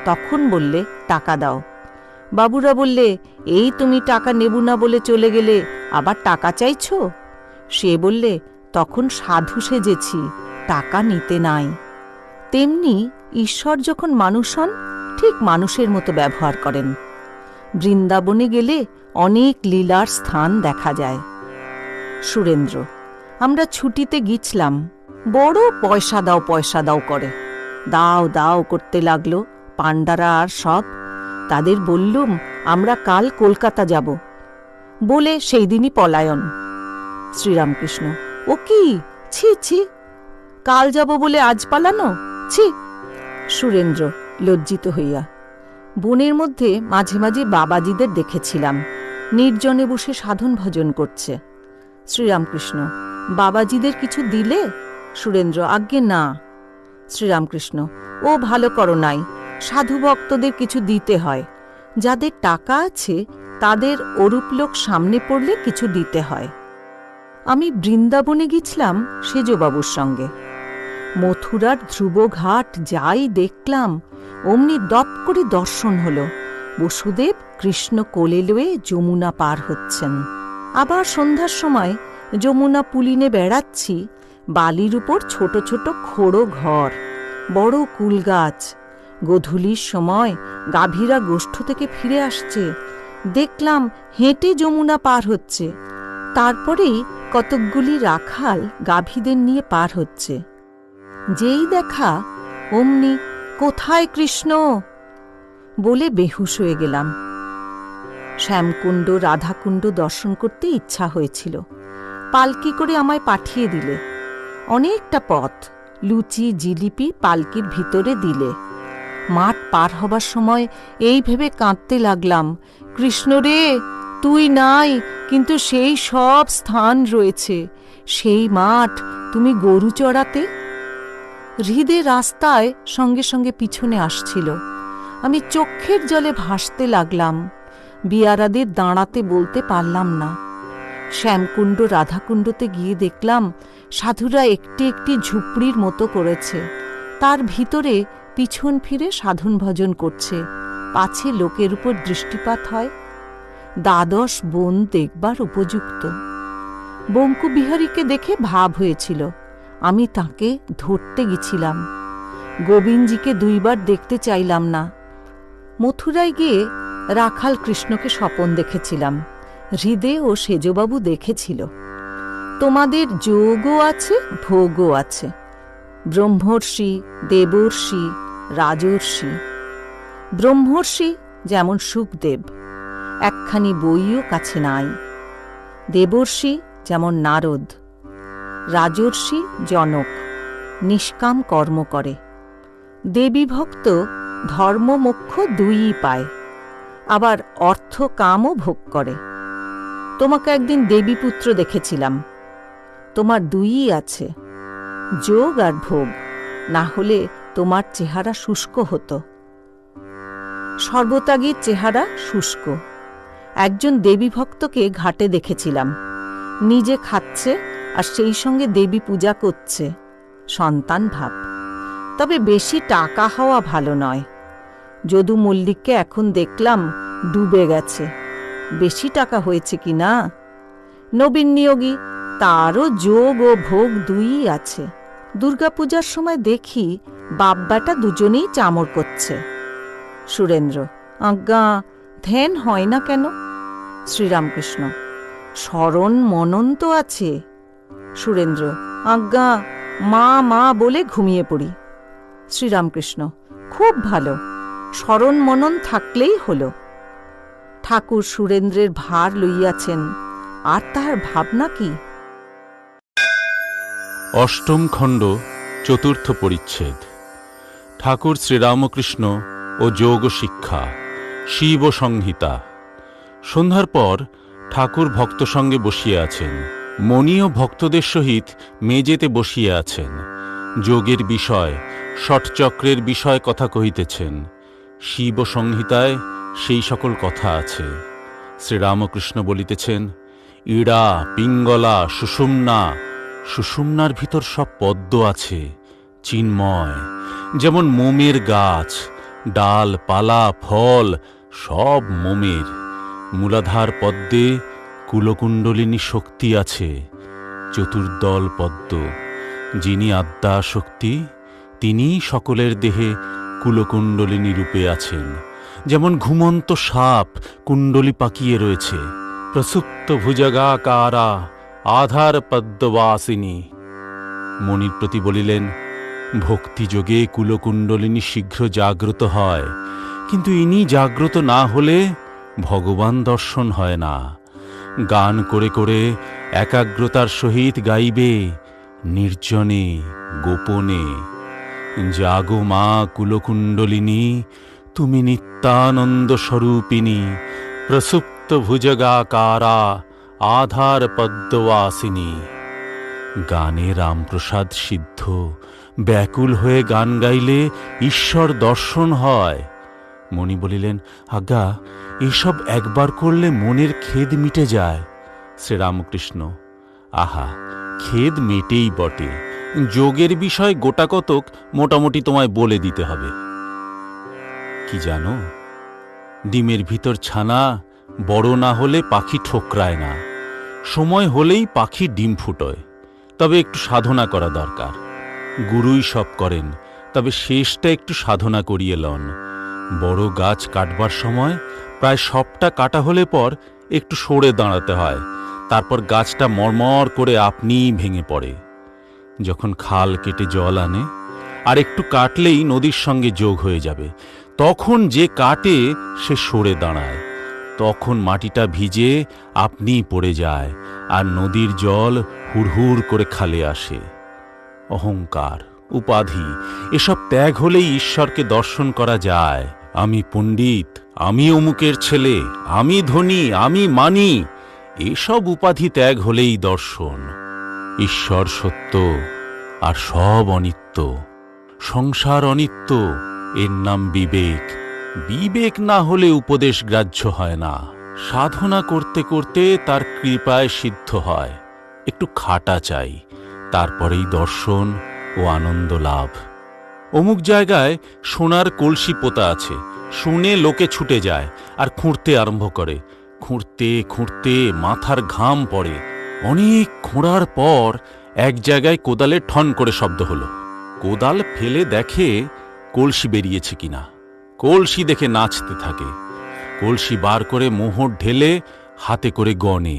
তখন বললে, টাকা দাও। বাবুরা বললে, এই তুমি টাকা নেব না বলে চলে গেলে, আবার টাকা চাইছ? সে বললে, তখন সাধু সেজেছি, টাকা নিতে নাই। তেমনি ঈশ্বর যখন মানুষ হন, ঠিক মানুষের মতো ব্যবহার করেন। বৃন্দাবনে গেলে অনেক লীলার স্থান দেখা যায়। সুরেন্দ্র, আমরা ছুটিতে গিয়েছিলাম, বড় পয়সা দাও করে, দাও দাও করতে লাগলো পাণ্ডারা আর সব। তাদের বললুম, আমরা কাল কলকাতা যাব, বলে সেই দিনই পলায়ন। শ্রীরামকৃষ্ণ, ও কি, ছি ছি, কাল যাব বলে আজ পালানো, ছি। সুরেন্দ্র লজ্জিত হইয়া, বনের মধ্যে মাঝে মাঝে বাবাজিদের দেখেছিলাম, নির্জনে বসে সাধন ভজন করছে। শ্রীরামকৃষ্ণ, বাবাজিদের কিছু দিলে? সুরেন্দ্র, আজ্ঞে না। শ্রীরামকৃষ্ণ, ও ভালো করো নাই, সাধু ভক্তদের কিছু দিতে হয়। যাদের টাকা আছে তাদের অরূপ লোক সামনে পড়লে কিছু দিতে হয়। আমি বৃন্দাবনে গেছিলাম সেজবাবুর সঙ্গে। মথুরার ধ্রুবঘাট যাই দেখলাম, অমনি দপ করে দর্শন হল, বসুদেব কৃষ্ণ কোলে লয়ে যমুনা পার হচ্ছেন। আবার সন্ধ্যার সময় যমুনা পুলিনে বেড়াচ্ছি, বালির উপর ছোট ছোট খোড়ো ঘর, বড় কুল গাছ। গোধূলির সময় গাভীরা গোষ্ঠ থেকে ফিরে আসছে, দেখলাম হেঁটে যমুনা পার হচ্ছে। তারপরেই কতকগুলি রাখাল গাভীদের নিয়ে পার হচ্ছে। যেই দেখা, অমনি কোথায় কৃষ্ণ বলে বেহুশ হয়ে গেলাম। শ্যামকুণ্ড, রাধাকুণ্ড দর্শন করতে ইচ্ছা হয়েছিল, পালকি করে আমায় পাঠিয়ে দিলে। অনেকটা পথ, লুচি জিলিপি পালকির ভিতরে দিলে। মাঠ পার হবার সময় এই ভেবে কাঁদতে লাগলাম, কৃষ্ণ রে, তুই নাই, কিন্তু সেই সব স্থান রয়েছে, সেই মাঠ তুমি গরু চড়াতে। হৃদে রাস্তায় সঙ্গে সঙ্গে পিছনে আসছিল, আমি চোখের জলে ভাসতে লাগলাম। বিয়ারাদের দাঁড়াতে বলতে পারলাম না। শ্যামকুণ্ড, রাধাকুণ্ডতে গিয়ে দেখলাম সাধুরা একটি একটি ঝুপড়ির মতো করেছে, তার ভিতরে পিছন ফিরে সাধন ভজন করছে, পাছে লোকের উপর দৃষ্টিপাত হয়। দ্বাদশ বন দেখবার উপযুক্ত। বঙ্কুবিহারীকে দেখে ভাব হয়েছিল, আমি তাকে ধরতে গেছিলাম। গোবিন্দজিকে 2 বার দেখতে চাইলাম না। মথুরায় গিয়ে রাখাল কৃষ্ণকে স্বপন দেখেছিলাম, হৃদে ও সেজবাবু দেখেছিল। তোমাদের যোগও আছে, ভোগও আছে, ব্রহ্মর্ষি, দেবর্ষি, রাজর্ষি। ব্রহ্মর্ষি যেমন সুখদেব, একখানি বইও কাছে নাই। দেবর্ষি যেমন নারদ। রাজর্ষি জনক, নিষ্কাম কর্ম করে। দেবী ভক্ত ধর্ম মোক্ষ 2ই পায়, আবার অর্থ কামও ভোগ করে। তোমাকে একদিন দেবীপুত্র দেখেছিলাম, তোমার 2ই আছে, যোগ আর ভোগ, না হলে তোমার চেহারা শুষ্ক হতো। সর্বত্যাগীর চেহারা শুষ্ক। একজন দেবী ভক্তকে ঘাটে দেখেছিলাম, নিজে খাচ্ছে আর সেই সঙ্গে দেবী পূজা করছে, সন্তান ভাব। তবে বেশি টাকা হওয়া ভালো নয়। যদু মল্লিককে এখন দেখলাম ডুবে গেছে, বেশি টাকা হয়েছে কি না। নবীন নিয়োগী, তারও যোগ ও ভোগ 2ই আছে। দুর্গাপূজার সময় দেখি বাপ বেটা দুজনেই চামড় করছে। সুরেন্দ্র, আজ্ঞা, ধ্যান হয় না কেন? শ্রীরামকৃষ্ণ, স্মরণ মনন তো আছে। সুরেন্দ্র, আজ্ঞা, মা মা বলে ঘুমিয়ে পড়ি। শ্রীরামকৃষ্ণ: খুব ভালো, স্মরণ মনন থাকলেই হল। ঠাকুর সুরেন্দ্রের ভার লইয়াছেন, আর তাহার ভাবনা কি? অষ্টম খণ্ড, চতুর্থ পরিচ্ছেদ। ঠাকুর শ্রীরামকৃষ্ণ ও যোগ শিক্ষা, শিব সংহিতা। সন্ধ্যার পর ঠাকুর ভক্ত সঙ্গে বসিয়া আছেন। মণিও ভক্তদের সহিত মেজেতে বসিয়া আছেন। যোগের বিষয়, ষটচক্রের বিষয় কথা কহিতেছেন। শিব সংহিতায় সেই সকল কথা আছে। শ্রীরামকৃষ্ণ বলিতেছেন, ইড়া, পিঙ্গলা, সুষুম্না। সুষুম্নার ভিতর সব পদ্ম আছে, চিন্ময়। যেমন মোমের গাছ, ডাল, পালা, ফল সব মোমের। মূলাধার পদ্মে কুলকুণ্ডলিনী শক্তি আছে, চতুর্দল পদ্ম। যিনি আদ্যা শক্তি, তিনিই সকলের দেহে কুলকুণ্ডলিনী রূপে আছেন। যেমন ঘুমন্ত সাপ কুণ্ডলী পাকিয়ে রয়েছে। প্রসুপ্ত ভুজগাকারা আধার পদ্মবাসিনী। মণির প্রতি বলিলেন, ভক্তিযোগে কুলকুণ্ডলিনী শীঘ্র জাগ্রত হয়, কিন্তু ইনি জাগ্রত না হলে ভগবান দর্শন হয় না। গান করে করে একাগ্রতার সহিত গাইবে, নির্জনে গোপনে। জাগো মা কুলকুণ্ডলিনী, তুমি নিত্যানন্দ স্বরূপিণী। প্রসুপ্ত ভুজগাকারা আধার পদ্মবাসিনী। গানে রামপ্রসাদ সিদ্ধ। ব্যাকুল হয়ে গান গাইলে ঈশ্বর দর্শন হয়। মণি বলিলেন, আজ্ঞা, এসব একবার করলে মনের খেদ মিটে যায়। শ্রীরামকৃষ্ণ: আহা, খেদ মেটেই বটে। যোগের বিষয় গোটা কতক মোটামুটি তোমায় বলে দিতে হবে। কি জানো, ডিমের ভিতর ছানা বড় না হলে পাখি ঠোকরায় না। সময় হলেই পাখি ডিম ফুটোয়, তবে একটু সাধনা করা দরকার। গুরুই সব করেন, তবে শেষটা একটু সাধনা করিয়ে লন। বড় গাছ কাটবার সময় প্রায় সবটা কাটা হলে পর একটু সরে দাঁড়াতে হয়, তারপর গাছটা মরমর করে আপনিই ভেঙে পড়ে। যখন খাল কেটে জল আনে, আর একটু কাটলেই নদীর সঙ্গে যোগ হয়ে যাবে, তখন যে কাটে সে সরে দাঁড়ায়। তখন মাটিটা ভিজে আপনিই পড়ে যায়, আর নদীর জল হুড়হুড় করে খালে আসে। অহংকার, উপাধি এসব ত্যাগ হলেই ঈশ্বরকে দর্শন করা যায়। আমি পণ্ডিত, আমি অমুকের ছেলে, আমি ধনী, আমি মানি, এসব উপাধি ত্যাগ হলেই দর্শন। ঈশ্বর সত্য, আর সব অনিত্য। সংসার অনিত্য, এর নাম বিবেক। বিবেক না হলে উপদেশ গ্রাহ্য হয় না। সাধনা করতে করতে তার কৃপায় সিদ্ধ হয়। একটু খাটা চাই, তারপরেই দর্শন ও আনন্দ লাভ। অমুক জায়গায় সোনার কলসি পোতা আছে, শুনে লোকে ছুটে যায় আর খুঁড়তে আরম্ভ করে। খুঁড়তে খুঁড়তে মাথার ঘাম পড়ে। অনেক খোঁড়ার পর এক জায়গায় কোদালের ঠন করে শব্দ হলো। কোদাল ফেলে দেখে কলসি বেরিয়েছে কিনা। কলসি দেখে নাচতে থাকে। কলসি বার করে মোহর ঢেলে হাতে করে গনে,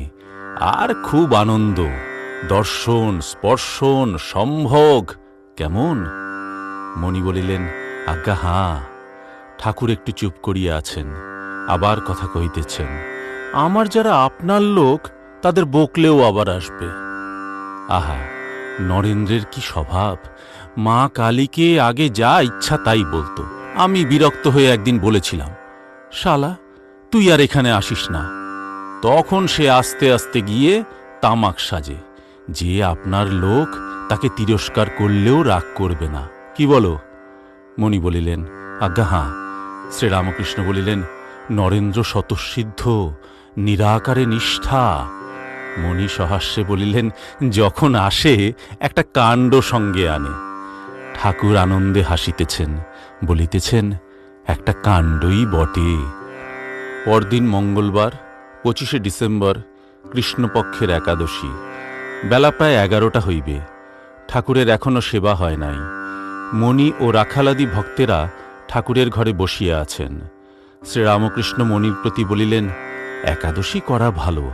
আর খুব আনন্দ। দর্শন, স্পর্শন, সম্ভোগ কেমন? মণি বলিলেন, আজ্ঞা হাঁ। ঠাকুর একটু চুপ করিয়া আছেন, আবার কথা কহিতেছেন। আমার যারা আপনার লোক, তাদের বকলেও আবার আসবে। আহা, নরেন্দ্রের কি স্বভাব! মা কালীকে আগে যা ইচ্ছা তাই বলতো। আমি বিরক্ত হয়ে একদিন বলেছিলাম, শালা তুই আর এখানে আসিস না। তখন সে আস্তে আস্তে গিয়ে তামাক সাজে। যে আপনার লোক, তাকে তিরস্কার করলেও রাগ করবে না। কি বলো? মণি বলিলেন, আজ্ঞা হাঁ। শ্রীরামকৃষ্ণ বলিলেন, নরেন্দ্র স্বতঃসিদ্ধ, নিরাকারে নিষ্ঠা। মণি সহাস্যে বলিলেন, যখন আসে একটা কাণ্ড সঙ্গে আনে। ঠাকুর আনন্দে হাসিতেছেন, বলিতেছেন, একটা কাণ্ডই বটে। পরদিন মঙ্গলবার, 25শে ডিসেম্বর, কৃষ্ণপক্ষের একাদশী। বেলা প্রায় 11টা হইবে। ঠাকুরের এখনো সেবা হয় নাই। মণি ও রাখালাদি ভক্তেরা ঠাকুরের ঘরে বসিয়া আছেন। শ্রীরামকৃষ্ণ মণির প্রতি বলিলেন, একাদশী করা ভালো,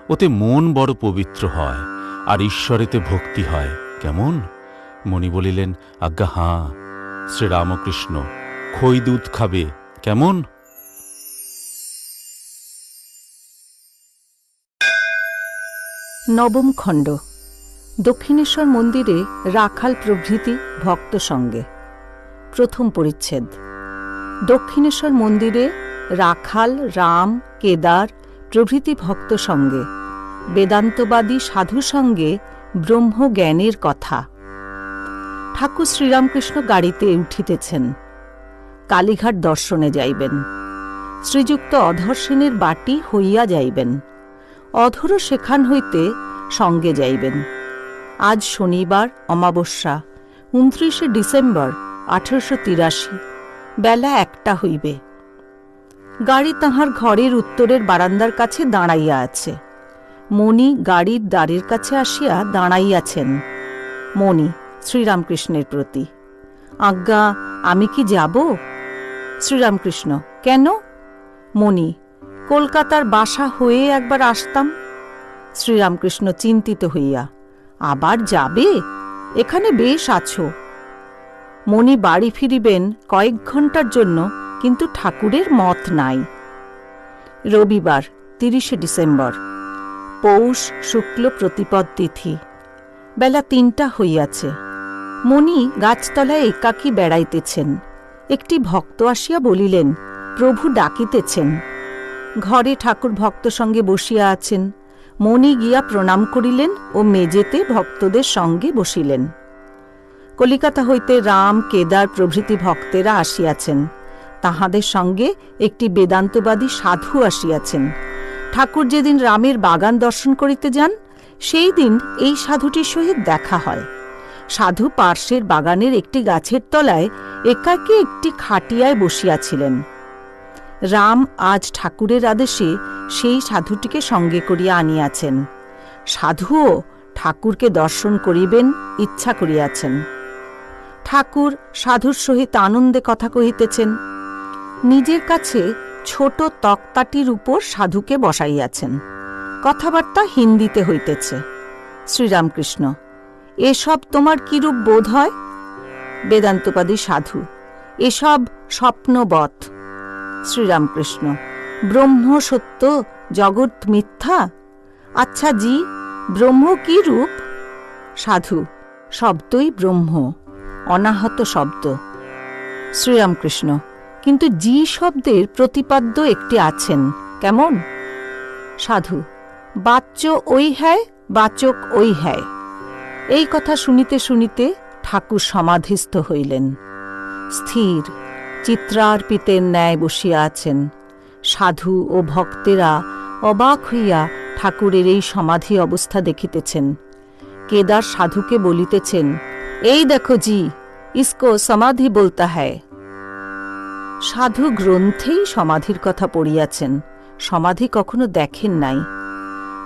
ওতে মন বড় পবিত্র হয়, আর ঈশ্বরেতে ভক্তি হয়। কেমন? মণি বলিলেন, আজ্ঞা হাঁ। শ্রীরামকৃষ্ণ খই দুধ খাবে, কেমন? নবম খণ্ড। দক্ষিণেশ্বর মন্দিরে রাখাল প্রভৃতি ভক্ত সঙ্গে। প্রথম পরিচ্ছেদ। দক্ষিণেশ্বর মন্দিরে রাখাল, রাম, কেদার প্রভৃতি ভক্ত সঙ্গে বেদান্তবাদী সাধু সঙ্গে ব্রহ্মজ্ঞানের কথা। ঠাকুর শ্রীরামকৃষ্ণ গাড়িতে উঠিতেছেন। কালীঘাট দর্শনে যাইবেন। শ্রীযুক্ত অধর সেনের বাটি হইয়া যাইবেন। অধরও সেখান হইতে সঙ্গে যাইবেন। আজ শনিবার, অমাবস্যা, 29শে ডিসেম্বর 1883, বেলা 1টা হইবে। গাড়ি তাহার ঘরের উত্তরের বারান্দার কাছে দাঁড়াইয়া আছে। মণি গাড়ির দ্বারের কাছে আসিয়া দাঁড়াইয়াছেন। মণি শ্রীরামকৃষ্ণের প্রতি, আজ্ঞা, আমি কি যাব? শ্রীরামকৃষ্ণ, কেন? মণি, কলকাতার বাসা হয়ে একবার আসতাম। শ্রীরামকৃষ্ণ চিন্তিত হইয়া, আবার যাবে? এখানে বেশ আছো। মণি বাড়ি ফিরিবেন কয়েক ঘণ্টার জন্য, কিন্তু ঠাকুরের মত নাই। রবিবার 30শে ডিসেম্বর, পৌষ শুক্ল প্রতিপদ তিথি, বেলা 3টা হইয়াছে। মণি গাছতলায় একাকী বেড়াইতেছেন। একটি ভক্ত আসিয়া বলিলেন, প্রভু ডাকিতেছেন। ঘরে ঠাকুর ভক্ত সঙ্গে বসিয়া আছেন। মণি গিয়া প্রণাম করিলেন ও মেজেতে ভক্তদের সঙ্গে বসিলেন। কলিকাতা হইতে রাম, কেদার প্রভৃতি ভক্তেরা আসিয়াছেন। তাহাদের সঙ্গে একটি বেদান্তবাদী সাধু আসিয়াছেন। ঠাকুর যেদিন রামের বাগান দর্শন করিতে যান, সেই দিন এই সাধুটির সহিত দেখা হয়। সাধু পার্শ্বের বাগানের একটি গাছের তলায় একাকী একটি খাটিয়ায় বসিয়াছিলেন। রাম আজ ঠাকুরের আদেশে সেই সাধুটিকে সঙ্গে করিয়া আনিয়াছেন। সাধুও ঠাকুরকে দর্শন করিবেন ইচ্ছা করিয়াছেন। ঠাকুর সাধুর সহিত আনন্দে কথা কহিতেছেন। নিজের কাছে ছোট তক্তাটির উপর সাধুকে বসাইয়াছেন। কথাবার্তা হিন্দিতে হইতেছে। শ্রীরামকৃষ্ণ, এসব তোমার কিরূপ বোধ হয়? বেদান্তবাদী সাধু, এসব স্বপ্নবৎ। শ্রীরামকৃষ্ণ, ব্রহ্ম সত্য, জগৎ মিথ্যা? আচ্ছা জি, ব্রহ্ম কি রূপ? সাধু, শব্দই ব্রহ্ম, অনাহত শব্দ। শ্রীরামকৃষ্ণ, কিন্তু জি শব্দের প্রতিপাদ্য একটি আছেন, কেমন? সাধু, বাচ্য ওই হ্যায়, বাচক ওই হ্যায়। এই কথা শুনিতে শুনিতে ঠাকুর সমাধিস্থ হইলেন। স্থির চিত্রার্পিতের ন্যায় বসিয়া আছেন। সাধু ও ভক্তেরা অবাক হইয়া ঠাকুরের এই সমাধি অবস্থা দেখিতেছেন। কেদার সাধুকে বলিতেছেন, এই দেখো জি, ইসকো সমাধি বলতা হ্যায়। সাধু গ্রন্থেই সমাধির কথা পড়িয়াছেন, সমাধি কখনো দেখেন নাই।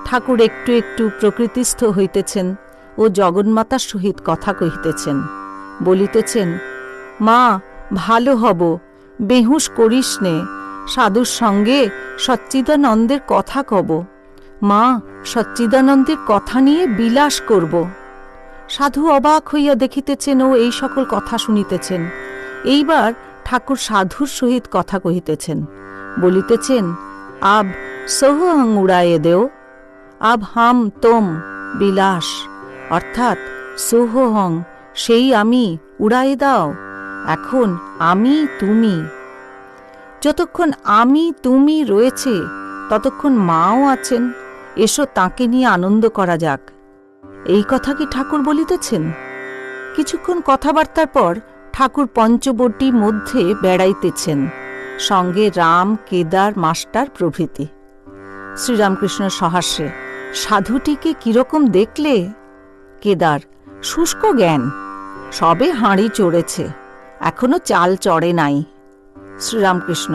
ঠাকুর একটু একটু প্রকৃতিস্থ হইতেছেন ও জগন্মাতার সহিত কথা কহিতেছেন। বলিতেছেন, মা, ভালো হব, বেহুশ করিস নে, সাধুর সঙ্গে সচ্চিদানন্দের কথা কব। মা, সচ্চিদানন্দের কথা নিয়ে বিলাস করব। সাধু অবাক হইয়া দেখিতেছেন ও এই সকল কথা শুনিতেছেন। এইবার ঠাকুর সাধুর সহিত কথা কহিতেছেন। বলিতেছেন, আব সোহং উড়ায়ে দেও, আব হাম তোম বিলাস, অর্থাৎ সোহং সেই আমি, উড়ায়ে দাও, এখন আমি তুমি। যতক্ষণ আমি তুমি রয়েছে ততক্ষণ মাও আছেন, এসো তাকে নিয়ে আনন্দ করা যাক। এই কথা কি ঠাকুর বলিতেছেন? কিছুক্ষণ কথাবার্তার পর ঠাকুর পঞ্চবটী মধ্যে বেড়াইতেছেন, সঙ্গে রাম, কেদার, মাস্টার প্রভৃতি। শ্রীরামকৃষ্ণ সহাস্যে, সাধুটিকে কিরকম দেখলে? কেদার, শুষ্ক জ্ঞান, সবে হাঁড়ি চড়েছে, এখনো চাল চড়ে নাই। শ্রীরামকৃষ্ণ,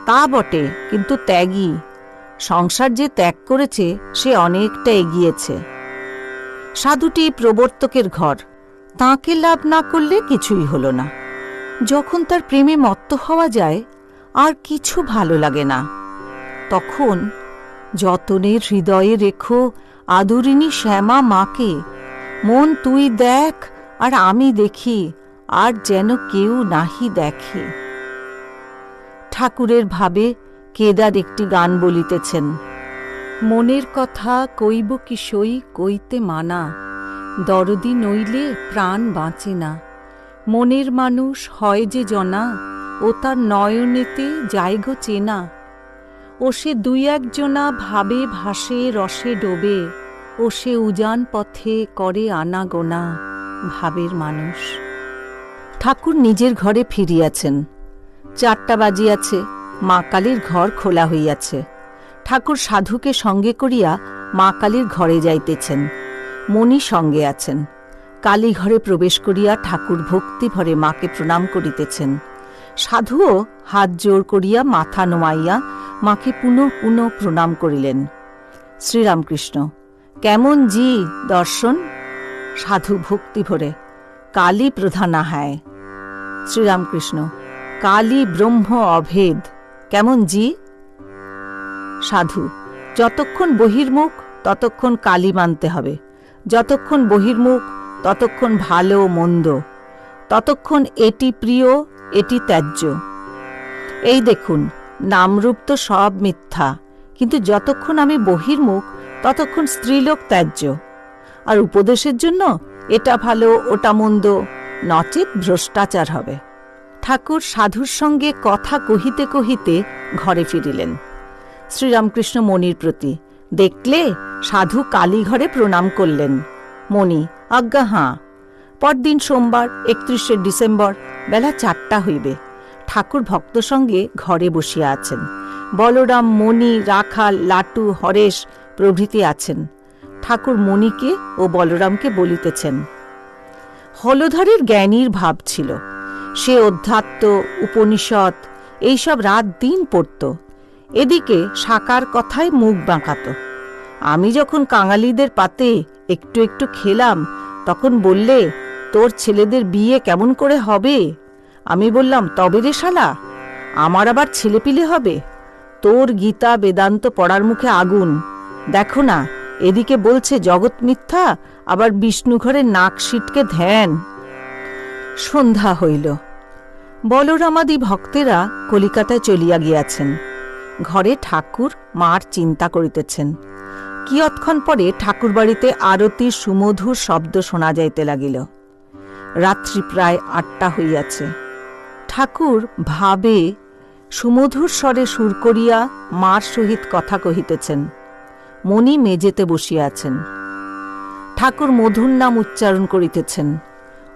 তা বটে, কিন্তু ত্যাগী। সংসার যে ত্যাগ করেছে সে অনেকটা এগিয়েছে। সাধুটি প্রবর্তকের ঘর, তাঁকে লাভ না করলে কিছুই হল না। যখন তার প্রেমে মত্ত হওয়া যায় আর কিছু ভালো লাগে না, তখন যতনের হৃদয়ে রেখো আদরিনী শ্যামা মাকে, মন তুই দেখ আর আমি দেখি, আর যেন কেউ নাহি দেখে। ঠাকুরের ভাবে কেদার একটি গান বলিতেছেন। মনের কথা কইব কি সই কইতে মানা, দরদি নইলে প্রাণ বাঁচে না। মনের মানুষ হয় যে জনা, ও তার নয়নেতে যাইগো চেনা। ও সে দুই একজনা ভাবে ভাসে রসে ডোবে, ও সে উজান পথে করে আনাগোনা ভাবের মানুষ। ঠাকুর নিজের ঘরে ফিরিয়াছেন। 4টা বাজিয়াছে, মা কালীর ঘর খোলা হইয়াছে। ঠাকুর সাধুকে সঙ্গে করিয়া মা কালীর ঘরে যাইতেছেন। মণি সঙ্গে আছেন। কালী ঘরে প্রবেশ করিয়া ঠাকুর ভক্তি ভরে মাকে প্রণাম করিতেছেন। সাধুও হাত জোর করিয়া মাথা নোয়াইয়া মাকে পুনঃ পুনঃ প্রণাম করিলেন। শ্রীরামকৃষ্ণ: কেমন জি দর্শন? সাধু ভক্তি ভরে: কালী প্রধানা হ্যায়। শ্রীরামকৃষ্ণ: কালী ব্রহ্ম অভেদ, কেমন জি? সাধু: যতক্ষণ বহির্মুখ ততক্ষণ কালী মানতে হবে, যতক্ষণ বহির্মুখ ততক্ষণ ভালো মন্দ, ততক্ষণ এটি প্রিয় এটি ত্যায্য। এই দেখুন, নামরূপ তো সব মিথ্যা, কিন্তু যতক্ষণ আমি বহির্মুখ ততক্ষণ স্ত্রীলোক ত্যায্য। আর উপদেশের জন্য এটা ভালো ওটা মন্দ, নচেত ভ্রষ্টাচার হবে। ঠাকুর সাধুর সঙ্গে কথা কহিতে কহিতে ঘরে ফিরিলেন। শ্রীরামকৃষ্ণ মণির প্রতি: দেখলে, সাধু কালী ঘরে প্রণাম করলেন। মণি: আজ্ঞা হাঁ। পরদিন সোমবার 31শে ডিসেম্বর বেলা 4টা হইবে। ঠাকুর ভক্ত সঙ্গে ঘরে বসিয়া আছেন। বলরাম, মণি, রাখাল, লাটু, হরেশ প্রভৃতি আছেন। ঠাকুর মণিকে ও বলরামকে বলিতেছেন। হলধরের জ্ঞানীর ভাব ছিল। সে অধ্যাত্ম, উপনিষদ এইসব রাত দিন পড়ত। এদিকে সাকার কথায় মুখ বাঁকাত। আমি যখন কাঙালিদের পাতে একটু একটু খেলাম, তখন বললে, তোর ছেলেদের বিয়ে কেমন করে হবে? আমি বললাম, তবে রে শালা, আমার আবার ছেলেপিলে হবে? তোর গীতা বেদান্ত পড়ার মুখে আগুন। দেখো না, এদিকে বলছে জগৎ মিথ্যা, আবার বিষ্ণু ঘরে নাক সিটকে ধ্যান। সন্ধ্যা হইল। বলরামাদি ভক্তেরা কলিকাতায় চলিয়া গিয়াছেন। ঘরে ঠাকুর মার চিন্তা করিতেছেন। কিয়ৎক্ষণ পরে ঠাকুর বাড়িতে আরতির সুমধুর শব্দ শোনা যাইতে লাগিল। রাত্রি প্রায় 8টা হইয়াছে। ঠাকুর ভাবে সুমধুর স্বরে সুর করিয়া মার সহিত কথা কহিতেছেন। মণি মেজেতে বসিয়া আছেন। ঠাকুর মধুর নাম উচ্চারণ করিতেছেন।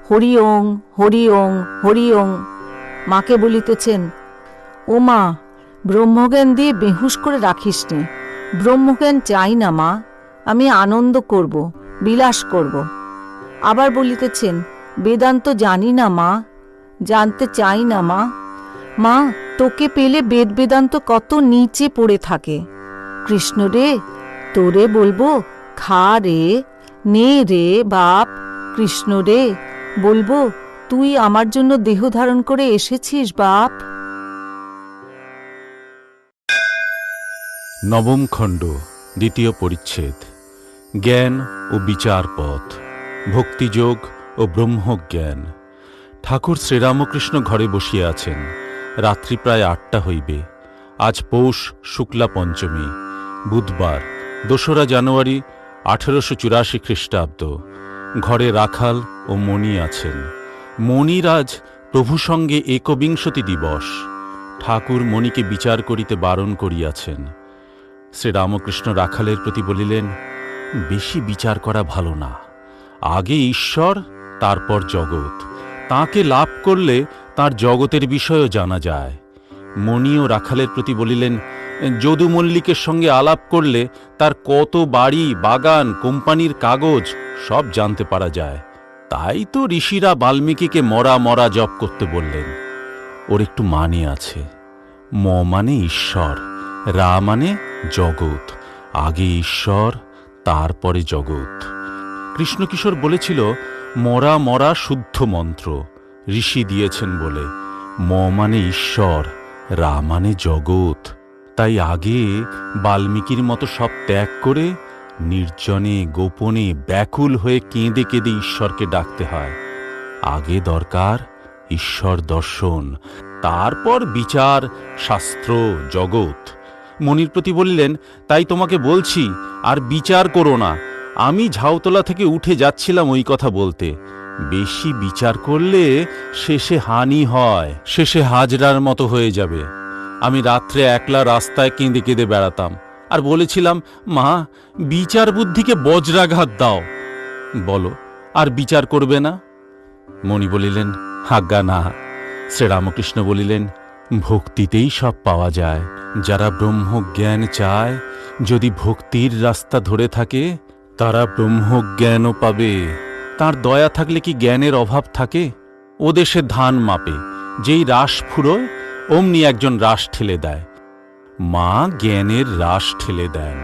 হরি ওং, হরি ওং, হরি ওং। মাকে বলিতেছেন, ও মা, ব্রহ্মজ্ঞান দিয়ে বেহুশ করে রাখিস নি। ব্রহ্মজ্ঞান চাই না মা, আমি আনন্দ করব, বিলাস করব। আবার বলিতেছেন, বেদান্ত জানি না মা, জানতে চাই না মা। মা, তোকে পেলে বেদ বেদান্ত কত নিচে পড়ে থাকে। কৃষ্ণ রে, তোরে বলবো, খা রে, নে রে বাপ। কৃষ্ণ রে, বলবো, তুই আমার জন্য দেহ ধারণ করে এসেছিস বাপ। নবম খণ্ড, দ্বিতীয় পরিচ্ছেদ। জ্ঞান ও বিচার পথ, ভক্তিযোগ ও ব্রহ্মজ্ঞান। ঠাকুর শ্রীরামকৃষ্ণ ঘরে বসিয়া আছেন। রাত্রি প্রায় 8টা হইবে। আজ পৌষ শুক্লা পঞ্চমী, বুধবার, 2রা জানুয়ারি 1884 খ্রিস্টাব্দ। ঘরে রাখাল ও মণি আছেন। মণির আজ প্রভু সঙ্গে একবিংশতি দিবস। ঠাকুর মণিকে বিচার করিতে বারণ করিয়াছেন। শ্রীরামকৃষ্ণ রাখালের প্রতি বলিলেন, বেশি বিচার করা ভালো না। আগে ঈশ্বর, তারপর জগৎ। তাঁকে লাভ করলে তার জগতের বিষয়ও জানা যায়। মণি ও রাখালের প্রতি বলিলেন, যদু মল্লিকের সঙ্গে আলাপ করলে তার কত বাড়ি, বাগান, কোম্পানির কাগজ সব জানতে পারা যায়। তাই তো ঋষিরা বাল্মীকিকে মরা মরা জপ করতে বললেন। ওর একটু মানে আছে। ম মানে ঈশ্বর, রা মানে জগৎ। আগে ঈশ্বর, তারপরে জগৎ। কৃষ্ণকিশোর বলেছিল, মরা মরা শুদ্ধ মন্ত্র, ঋষি দিয়েছেন বলে। ম মানে ঈশ্বর, রা মানে জগৎ। তাই আগে বাল্মীকির মতো সব ত্যাগ করে নির্জনে গোপনে ব্যাকুল হয়ে কেঁদে কেঁদে ঈশ্বরকে ডাকতে হয়। আগে দরকার ঈশ্বর দর্শন, তারপর বিচার, শাস্ত্র, জগৎ। মনির প্রতি বললেন, তাই তোমাকে বলছি আর বিচার করো না। আমি ঝাউতলা থেকে উঠে যাচ্ছিলাম ওই কথা বলতে। বেশি বিচার করলে শেষে হানি হয়, শেষে হাজরার মতো হয়ে যাবে। আমি রাত্রে একলা রাস্তায় কেঁদে কেঁদে বেড়াতাম আর বলেছিলাম, মা, বিচার বুদ্ধিকে বজ্রাঘাত দাও। বলো, আর বিচার করবে না? মণি বলিলেন, আজ্ঞা না। শ্রীরামকৃষ্ণ বলিলেন, ভক্তিতেই সব পাওয়া যায়। যারা ব্রহ্মজ্ঞান চায়, যদি ভক্তির রাস্তা ধরে থাকে, তারা ব্রহ্মজ্ঞানও পাবে। তার দয়া থাকলে কি জ্ঞানের অভাব থাকে? ও দেশে ধান মাপে, যেই রাস ফুরোয় অমনি একজন রাস ঠেলে দেয়। মা জ্ঞানের রাস ঠেলে দেন।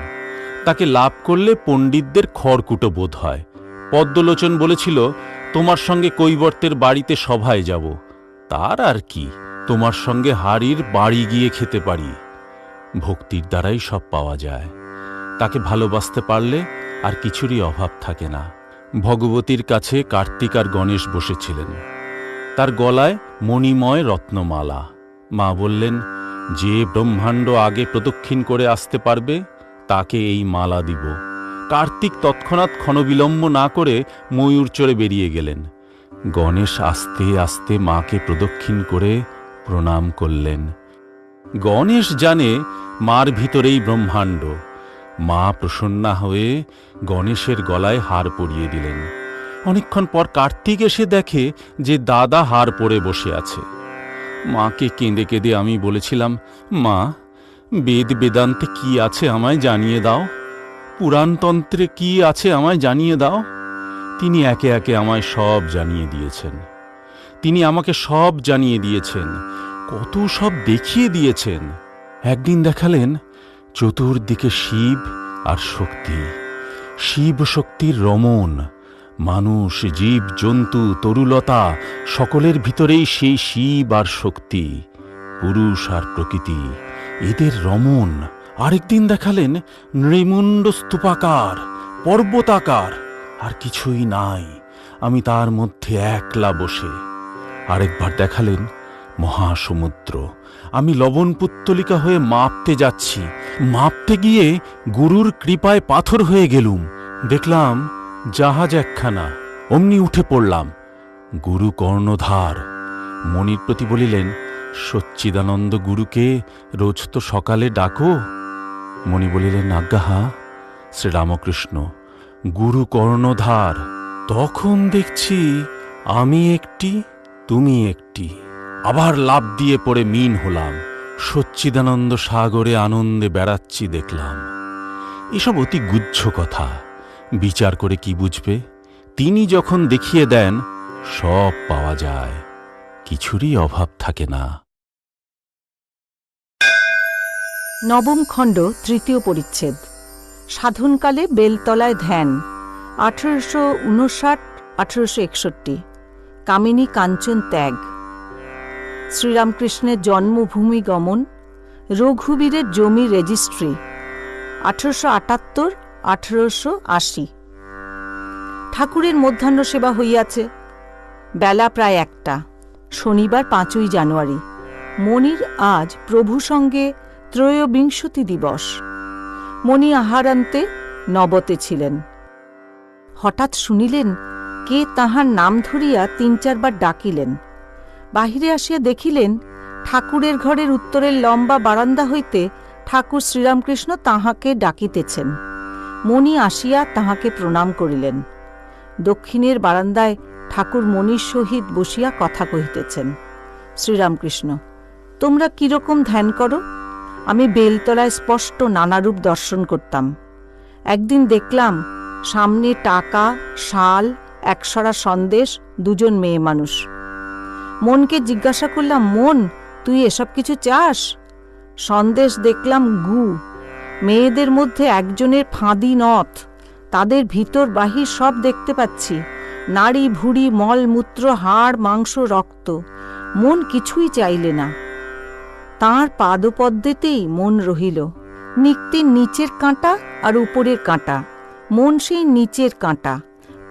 তাকে লাভ করলে পণ্ডিতদের খড়কুটো বোধ হয়। পদ্মলোচন বলেছিল, তোমার সঙ্গে কৈবর্তের বাড়িতে সভায় যাব। তার আর কি, তোমার সঙ্গে হাড়ির বাড়ি গিয়ে খেতে পারি। ভক্তির দ্বারাই সব পাওয়া যায়। তাকে ভালোবাসতে পারলে আর কিছুরই অভাব থাকে না। ভগবতীর কাছে কার্তিক আর গণেশ বসেছিলেন। তার গলায় মণিময় রত্নমালা। মা বললেন, যে ব্রহ্মাণ্ড আগে প্রদক্ষিণ করে আসতে পারবে তাকে এই মালা দিব। কার্তিক তৎক্ষণাৎ ক্ষণবিলম্ব না করে ময়ূর চড়ে বেরিয়ে গেলেন। গণেশ আস্তে আস্তে মাকে প্রদক্ষিণ করে প্রণাম করলেন। গণেশ জানে মার ভিতরেই ব্রহ্মাণ্ড। মা প্রসন্না হয়ে গণেশের গলায় হার পরিয়ে দিলেন। অনেকক্ষণ পর কার্তিক এসে দেখে যে দাদা হার পরে বসে আছে। মাকে কেঁদে কেঁদে আমি বলেছিলাম, মা, বেদ বেদান্তে কি আছে আমায় জানিয়ে দাও, পুরাণতন্ত্রে কি আছে আমায় জানিয়ে দাও। তিনি একে একে আমায় সব জানিয়ে দিয়েছেন। তিনি আমাকে সব জানিয়ে দিয়েছেন, কত সব দেখিয়ে দিয়েছেন। একদিন দেখালেন চতুর্দিকে শিব আর শক্তি, শিব শক্তির রমণ। মানুষ, জীব, জন্তু, তরুলতা সকলের ভিতরেই সেই শিব আর শক্তি, পুরুষ আর প্রকৃতি, এদের রমণ। আরেকদিন দেখালেন নৃমুণ্ড স্তূপাকার, পর্বতাকার, আর কিছুই নাই, আমি তার মধ্যে একলা বসে। আরেকবার দেখালেন মহাসমুদ্র, আমি লবণ পুত্তলিকা হয়ে মাপতে যাচ্ছি। মাপতে গিয়ে গুরুর কৃপায় পাথর হয়ে গেলুম। দেখলাম জাহাজ একখানা, অমনি উঠে পড়লাম। গুরু কর্ণধার। মনির প্রতি বলিলেন, সচ্চিদানন্দ গুরুকে রোজ তো সকালে ডাকো। মণি বলিলেন, আজ্ঞা হাঁ। শ্রীরামকৃষ্ণ, গুরু কর্ণধার। তখন দেখছি আমি একটি, তুমি একটি। আবার লাফ দিয়ে পড়ে মিন হলাম। সচ্চিদানন্দ সাগরে আনন্দে বেড়াচ্ছি দেখলাম। এসব অতি গুহ্য কথা, বিচার করে কি বুঝবে? তিনি যখন দেখিয়ে দেন, সব পাওয়া যায়, কিছুরই অভাব থাকে না। নবম খণ্ড, তৃতীয় পরিচ্ছেদ। সাধনকালে বেলতলায় ধ্যান। 1859-1861। কামিনী কাঞ্চন ত্যাগ। শ্রীরামকৃষ্ণের জন্মভূমি গমন। রঘুবীরের জমি রেজিস্ট্রি। 1878-1880। ঠাকুরের মধ্যাহ্ন সেবা হইয়াছে। বেলা প্রায় 1টা। শনিবার 5ই জানুয়ারি। মণির আজ প্রভু সঙ্গে ত্রয়োবিংশতি দিবস। মণি আহারান্তে নবতে ছিলেন। হঠাৎ শুনিলেন কে তাহার নাম ধরিয়া 3-4 বার ডাকিলেন। বাহিরে আসিয়া দেখিলেন ঠাকুরের ঘরের উত্তরের লম্বা বারান্দা হইতে ঠাকুর শ্রীরামকৃষ্ণ তাহাকে ডাকিতেছেন। মণি আসিয়া তাহাকে প্রণাম করিলেন। দক্ষিণের বারান্দায় ঠাকুর মণির সহিত বসিয়া কথা কহিতেছেন। শ্রীরামকৃষ্ণ, তোমরা কিরকম ধ্যান করো? আমি বেলতলায় স্পষ্ট নানারূপ দর্শন করতাম। একদিন দেখলাম সামনে টাকা, শাল, একশরা সন্দেশ, 2 মেয়ে মানুষ। মনকে জিজ্ঞাসা করলাম, মন, তুই এসব কিছু চাস? সন্দেশ দেখলাম গু। মেয়েদের মধ্যে একজনের ফাঁদি নথ। তাদের ভিতর বাহির সব দেখতে পাচ্ছি, নাড়ি ভুড়ি, মল মূত্র, হাড় মাংস, রক্ত। মন কিছুই চাইলে না। তাঁর পাদপদ্মেতেই মন রহিল। নিক্তির নিচের কাঁটা আর উপরের কাঁটা। মন সেই নিচের কাঁটা,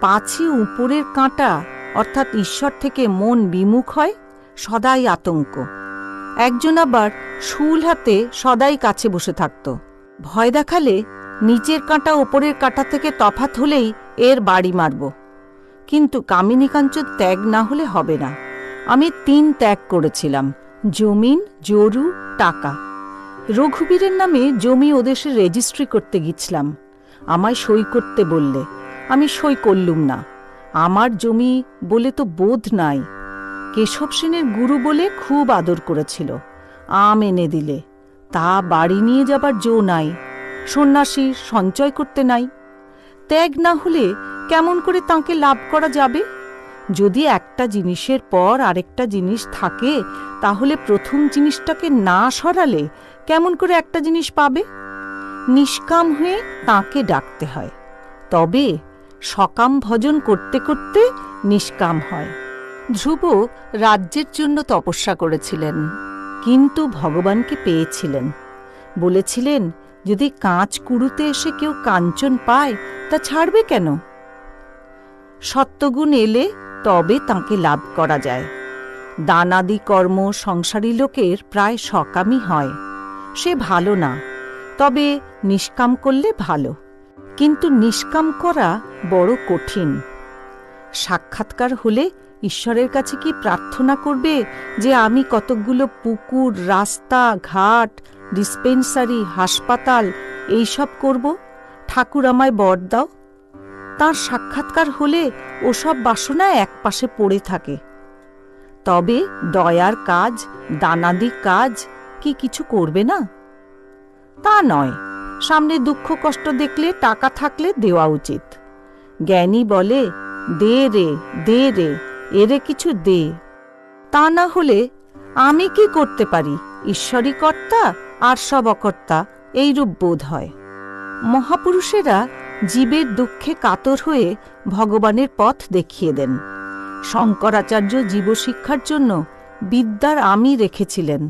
পাছি উপরের কাঁটা, অর্থাৎ ঈশ্বর থেকে মন বিমুখ হয়, সদাই আতঙ্ক। একজন আবার শুল হাতে সদাই কাছে বসে থাকত। ভয় দেখালে নিচের কাঁটা ওপরের কাঁটা থেকে তফাৎ হলেই এর বাড়ি মারব। কিন্তু কামিনী কাঞ্চন ত্যাগ না হলে হবে না। আমি 3 ত্যাগ করেছিলাম: জমিন, জরু, টাকা। রঘুবীরের নামে জমি ওদেশে রেজিস্ট্রি করতে গিয়েছিলাম। আমায় সই করতে বললে, আমি সই করলুম না। আমার জমি বলে তো বোধ নাই। কেশব সেনের গুরু বলে খুব আদর করেছিল, আম এনে দিলে। তা বাড়ি নিয়ে যাবার জো নাই, সন্ন্যাসীর সঞ্চয় করতে নাই। ত্যাগ না হলে কেমন করে তাঁকে লাভ করা যাবে? যদি একটা জিনিসের পর আরেকটা জিনিস থাকে, তাহলে প্রথম জিনিসটাকে না সরালে কেমন করে একটা জিনিস পাবে? নিষ্কাম হয়ে তাঁকে ডাকতে হয়, তবে সকাম ভজন করতে করতে নিষ্কাম হয়। ধ্রুব রাজ্যের জন্য তপস্যা করেছিলেন, কিন্তু ভগবানকে পেয়েছিলেন। বলেছিলেন, যদি কাঁচ কুড়ুতে এসে কেউ কাঞ্চন পায় তা ছাড়বে কেন? সত্যগুণ এলে তবে তাঁকে লাভ করা যায়। দানাদি কর্ম সংসারী লোকের প্রায় সকামই হয়। সে ভালো না, তবে নিষ্কাম করলে ভালো। কিন্তু নিষ্কাম করা বড় কঠিন। সাক্ষাৎকার হলে ঈশ্বরের কাছে কি প্রার্থনা করবে যে আমি কতকগুলো পুকুর, রাস্তা, ঘাট, ডিসপেন্সারি, হাসপাতাল এইসব করব, ঠাকুর আমায় বর দাও? তাঁর সাক্ষাৎকার হলে ওসব বাসনা একপাশে পড়ে থাকে। তবে দয়ার কাজ, দানাদি কাজ কি কিছু করবে না? তা নয়। সামনে দুঃখ কষ্ট দেখলে টাকা থাকলে দেওয়া উচিত। জ্ঞানী বলে, দে রে, দে রে, এরে কিছু দে। তা না হলে আমি কি করতে পারি, ঈশ্বরই কর্তা আর সব অকর্তা, এইরূপ বোধ হয়। মহাপুরুষেরা জীবের দুঃখে কাতর হয়ে ভগবানের পথ দেখিয়ে দেন। শঙ্করাচার্য জীবশিক্ষার জন্য বিদ্যার আমি রেখেছিলেন।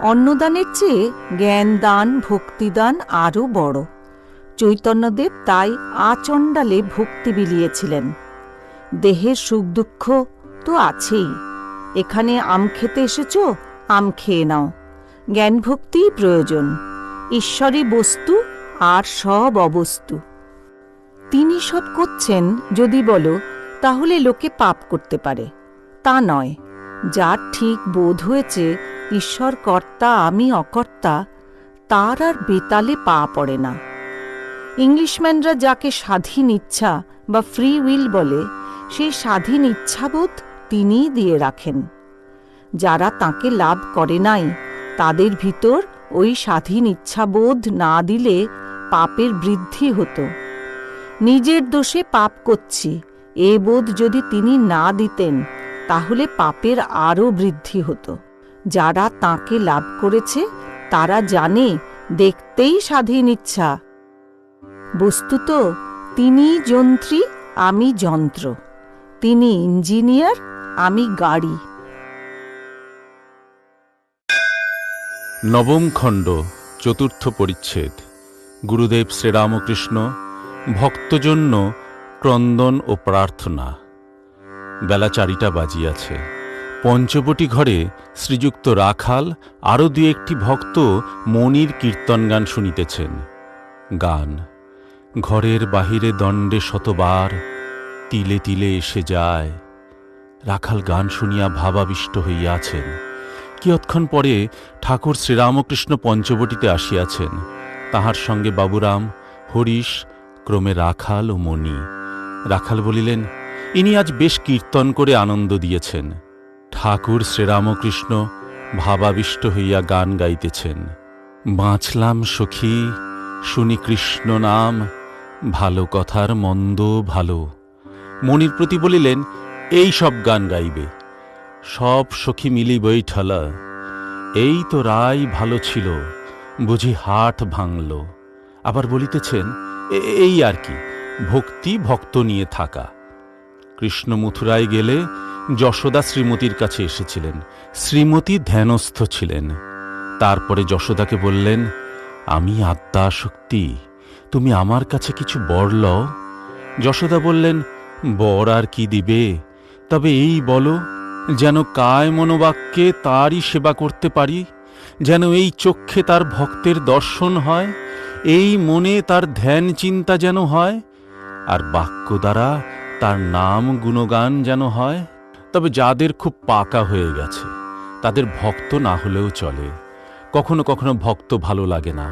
অন্নদানের চেয়ে জ্ঞানদান, ভক্তিদান আরও বড়। চৈতন্যদেব তাই আচণ্ডালে ভক্তি বিলিয়েছিলেন। দেহের সুখ দুঃখ তো আছেই। এখানে আম খেতে এসেছ, আম খেয়ে নাও। জ্ঞান ভক্তিই প্রয়োজন। ঈশ্বরী বস্তু আর সব অবস্তু। তিনি সব করছেন যদি বলো, তাহলে লোকে পাপ করতে পারে। তা নয়। যার ঠিক বোধ হয়েছে ঈশ্বর কর্তা, আমি অকর্তা, তার আর বেতালে পা পড়ে না। ইংলিশম্যানরা যাকে স্বাধীন ইচ্ছা বা ফ্রি উইল বলে, সেই স্বাধীন ইচ্ছাবোধ তিনিই দিয়ে রাখেন। যারা তাঁকে লাভ করে নাই, তাদের ভিতর ওই স্বাধীন ইচ্ছাবোধ না দিলে পাপের বৃদ্ধি হতো। নিজের দোষে পাপ করছি এ বোধ যদি তিনি না দিতেন, তাহলে পাপের আরও বৃদ্ধি হতো। যারা তাঁকে লাভ করেছে তারা জানে দেখতেই স্বাধীন ইচ্ছা। বস্তুত তিনি যন্ত্রী, আমি যন্ত্র। তিনি ইঞ্জিনিয়ার, আমি গাড়ি। নবম খণ্ড, চতুর্থ পরিচ্ছেদ। গুরুদেব শ্রীরামকৃষ্ণ ভক্তজন্য ক্রন্দন ও প্রার্থনা। বেলা 4টা বাজিয়াছে। পঞ্চবটি ঘরে শ্রীযুক্ত রাখাল আরও 2-1টি ভক্ত মনির কীর্তন গান শুনিতেছেন। গান: ঘরের বাহিরে দণ্ডে শতবার, তিলে তিলে এসে যায়। রাখাল গান শুনিয়া ভাবাবিষ্ট হইয়াছেন। কিয়ৎক্ষণ পরে ঠাকুর শ্রীরামকৃষ্ণ পঞ্চবটিতে আসিয়াছেন। তাহার সঙ্গে বাবুরাম, হরিশ, ক্রমে রাখাল ও মণি। রাখাল বলিলেন, ইনি আজ বেশ কীর্তন করে আনন্দ দিয়েছেন। ঠাকুর শ্রীরামকৃষ্ণ ভাবাবিষ্ট হইয়া গান গাইতেছেন। বাঁচলাম সখী, শুনি কৃষ্ণ নাম, ভালো কথার মন্দ ভালো। মনির প্রতি বলিলেন, এই সব গান গাইবে। সব সখী মিলি বৈঠলা, এই তো রায় ভালো ছিল, বুঝি হাট ভাঙল। আবার বলিতেছেন, এই আর কি, ভক্তি ভক্ত নিয়ে থাকা। কৃষ্ণ মথুরায় গেলে যশোদা শ্রীমতীর কাছে এসেছিলেন। শ্রীমতী ধ্যানস্থ ছিলেন। তারপরে যশোদাকে বললেন, আমি আত্মাসক্তি, তুমি আমার কাছে কিছু বর লও। যশোদা বললেন, বর আর কি দিবে, তবে এই বলো, যেন কায় মনোবাক্যে তারই সেবা করতে পারি, যেন এই চক্ষে তার ভক্তের দর্শন হয়, এই মনে তার ধ্যান চিন্তা যেন হয়, আর বাক্য দ্বারা তার নাম গুণগান যেন হয়। তবে যাদের খুব পাকা হয়ে গেছে তাদের ভক্ত না হলেও চলে। কখনো কখনো ভক্ত ভালো লাগে না,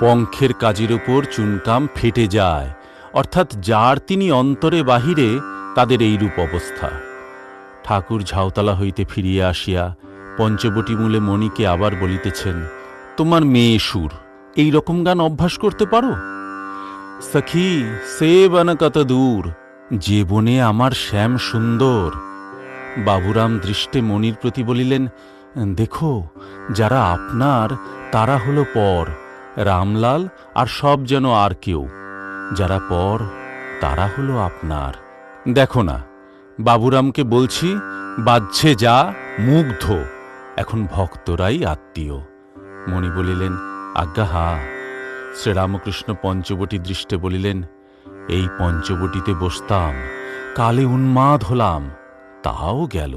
পঙ্খের কাজের উপর চুনকাম ফেটে যায়, অর্থাৎ যার তিনি অন্তরে বাহিরে, তাদের এইরূপ অবস্থা। ঠাকুর ঝাউতলা হইতে ফিরিয়া আসিয়া পঞ্চবটী মূলে মণিকে আবার বলিতেছেন, তোমার মেয়ে সুর এই রকম গান অভ্যাস করতে পারো? সখী সে বন কত দূর, যে বনে আমার শ্যাম সুন্দর। বাবুরাম দৃষ্টে মণির প্রতি বলিলেন, দেখো, যারা আপনার তারা হলো পর, রামলাল আর সব যেন আর কেউ। যারা পর তারা হলো আপনার। দেখো না, বাবুরামকে বলছি, বাহ্যে যা মুগ্ধ, এখন ভক্তরাই আত্মীয়। মণি বলিলেন, আজ্ঞা হা। শ্রীরামকৃষ্ণ পঞ্চবটী দৃষ্টে বলিলেন, এই পঞ্চবটিতে বসতাম, কালে উন্মাদ হলাম, তাও গেল।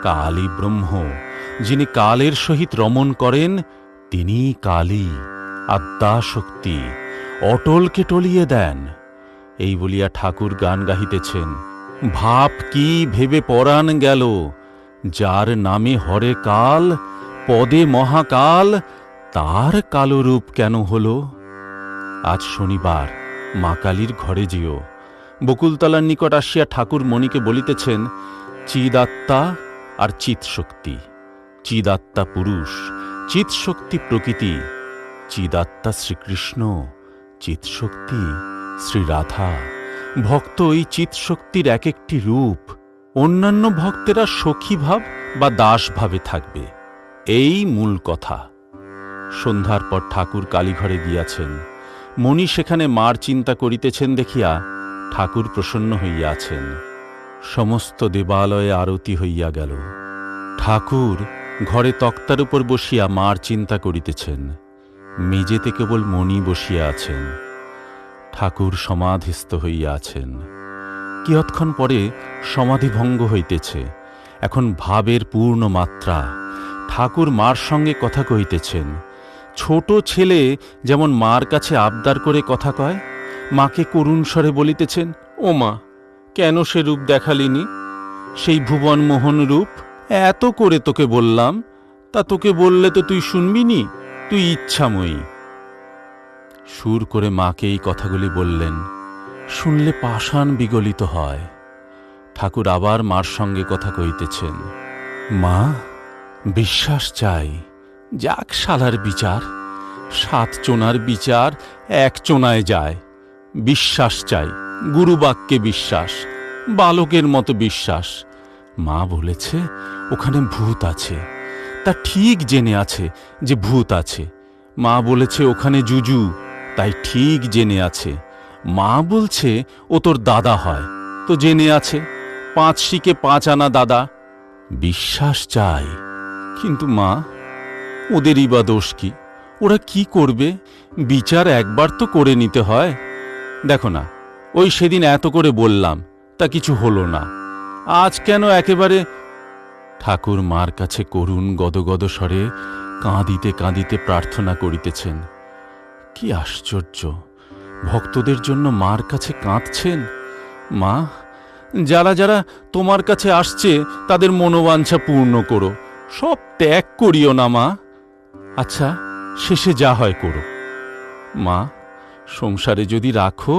কালই ব্রহ্ম, যিনি কালের সহিত রমণ করেন, তিনি কালী, আদ্যাশক্তি, অটলকে টলিয়ে দেন। এই বলিয়া ঠাকুর গান গাহিতেছেন, ভাব কি ভেবে পরাণ গেল, যার নামে হরে কাল, পদে মহাকাল, তার কালো রূপ কেন হলো? আজ শনিবার, মা কালীর ঘরে যেও। বকুলতলার নিকট আসিয়া ঠাকুর মণিকে বলিতেছেন, চিদাত্মা আর চিৎশক্তি। চিদাত্মা পুরুষ, চিৎশক্তি প্রকৃতি। চিদাত্মা শ্রীকৃষ্ণ, চিৎশক্তি শ্রীরাধা। ভক্ত এই চিৎশক্তির এক একটি রূপ। অন্যান্য ভক্তেরা সখী ভাব বা দাস ভাবে থাকবে, এই মূল কথা। সন্ধ্যার পর ঠাকুর কালীঘরে গিয়াছেন। মণি সেখানে মার চিন্তা করিতেছেন দেখিয়া ঠাকুর প্রসন্ন হইয়াছেন। সমস্ত দেবালয়ে আরতি হইয়া গেল। ঠাকুর ঘরে তক্তার উপর বসিয়া মার চিন্তা করিতেছেন। মেজেতে কেবল মণি বসিয়া আছেন। ঠাকুর সমাধিস্থ হইয়া আছেন। কিয়ৎক্ষণ পরে সমাধিভঙ্গ হইতেছে। এখন ভাবের পূর্ণ মাত্রা। ঠাকুর মার সঙ্গে কথা কহিতেছেন। ছোট ছেলে যেমন মার কাছে আবদার করে কথা কয়, মাকে করুণ স্বরে বলিতেছেন, ও মা, কেন সে রূপ দেখালিনি? সেই ভুবন মোহন রূপ এত করে তোকে বললাম, তা তোকে বললে তো তুই শুনবি নি, তুই ইচ্ছাময়ী। সুর করে মাকে এই কথাগুলি বললেন। শুনলে পাষাণ বিগলিত হয়। ঠাকুর আবার মার সঙ্গে কথা কহিতেছেন। মা, বিশ্বাস চাই, যাক শালার বিচার। 7 চোনার বিচার 1 চোনায় যায়। বিশ্বাস চাই, গুরুবাক্যে বিশ্বাস, বালকের মতো বিশ্বাস। মা বলেছে ওখানে ভূত আছে, তা ঠিক জেনে আছে যে ভূত আছে। মা বলেছে ওখানে জুজু, তাই ঠিক জেনে আছে। মা বলছে ও তোর দাদা হয়, তো জেনে আছে 5 শিকে 5 আনা দাদা। বিশ্বাস চাই। কিন্তু মা, ওদেরই বা দোষ কি? ওরা কি করবে? বিচার একবার তো করে নিতে হয়। দেখো না, ওই সেদিন এত করে বললাম, তা কিছু হলো না। আজ কেন একেবারে? ঠাকুর মার কাছে করুণ গদগদ স্বরে কাঁদিতে কাঁদিতে প্রার্থনা করিতেছেন। কি আশ্চর্য! ভক্তদের জন্য মার কাছে কাঁদছেন। মা, যারা যারা তোমার কাছে আসছে তাদের মনোবাঞ্ছা পূর্ণ করো, সব ত্যাগ করিও না মা। আচ্ছা, শেষে যা হয় করো। মা, সংসারে যদি রাখো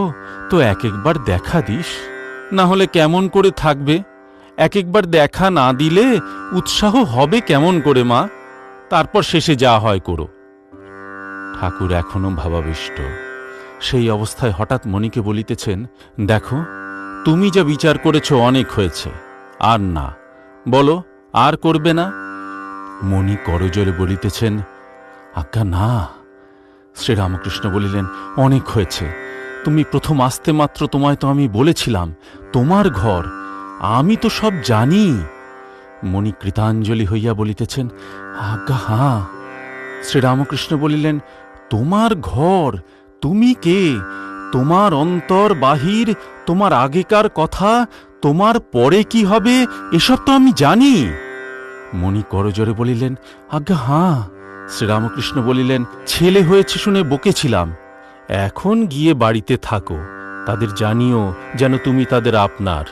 তো এক একবার দেখা দিস, না হলে কেমন করে থাকবে? এক একবার দেখা না দিলে উৎসাহ হবে কেমন করে মা? তারপর শেষে যা হয় করো। ঠাকুর এখনো ভাবাবিষ্ট। সেই অবস্থায় হঠাৎ মণিকে বলিতেছেন, দেখো, তুমি যা বিচার করেছ অনেক হয়েছে, আর না। বলো, আর করবে না? মণি করজোরে বলিতেছেন, আজ্ঞা না। শ্রীরামকৃষ্ণ বলিলেন, অনেক হয়েছে। তুমি প্রথম আসতে মাত্র তোমায় তো আমি বলেছিলাম, তোমার ঘর, আমি তো সব জানি। মণি কৃতাঞ্জলি হইয়া বলিতেছেন, আজ্ঞা হাঁ। শ্রীরামকৃষ্ণ বলিলেন, তোমার ঘর, তুমি কে? তোমার অন্তর বাহির, তোমার আগেকার কথা, তোমার পরে কি হবে এসব তো আমি জানি। মণি করজোরে বলিলেন, আজ্ঞা হাঁ। শ্রীরামকৃষ্ণ বলিলেন, ছেলে হয়েছে শুনে বকেছিলাম, এখন গিয়ে বাড়িতে থাকো, তাদের জানিও যেন তুমি তাদের আপনার।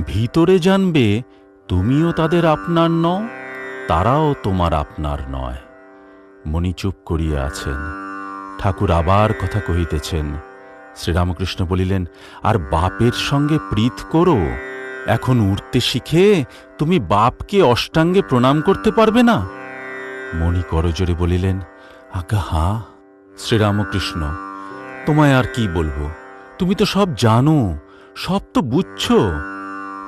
ভিতরে জানবে তুমিও তাদের আপনার নও, তারাও তোমার আপনার নয়। মণি চুপ করিয়া আছেন। ঠাকুর আবার কথা কহিতেছেন। শ্রীরামকৃষ্ণ বলিলেন, আর বাপের সঙ্গে প্রীত করো। এখন উঠতে শিখে তুমি বাপকে অষ্টাঙ্গে প্রণাম করতে পারবে না? মণি করজোরে বলিলেন, আজ্ঞা হাঁ। শ্রীরামকৃষ্ণ, তোমায় আর কি বলবো, তুমি তো সব জানো, সব তো বুঝছ।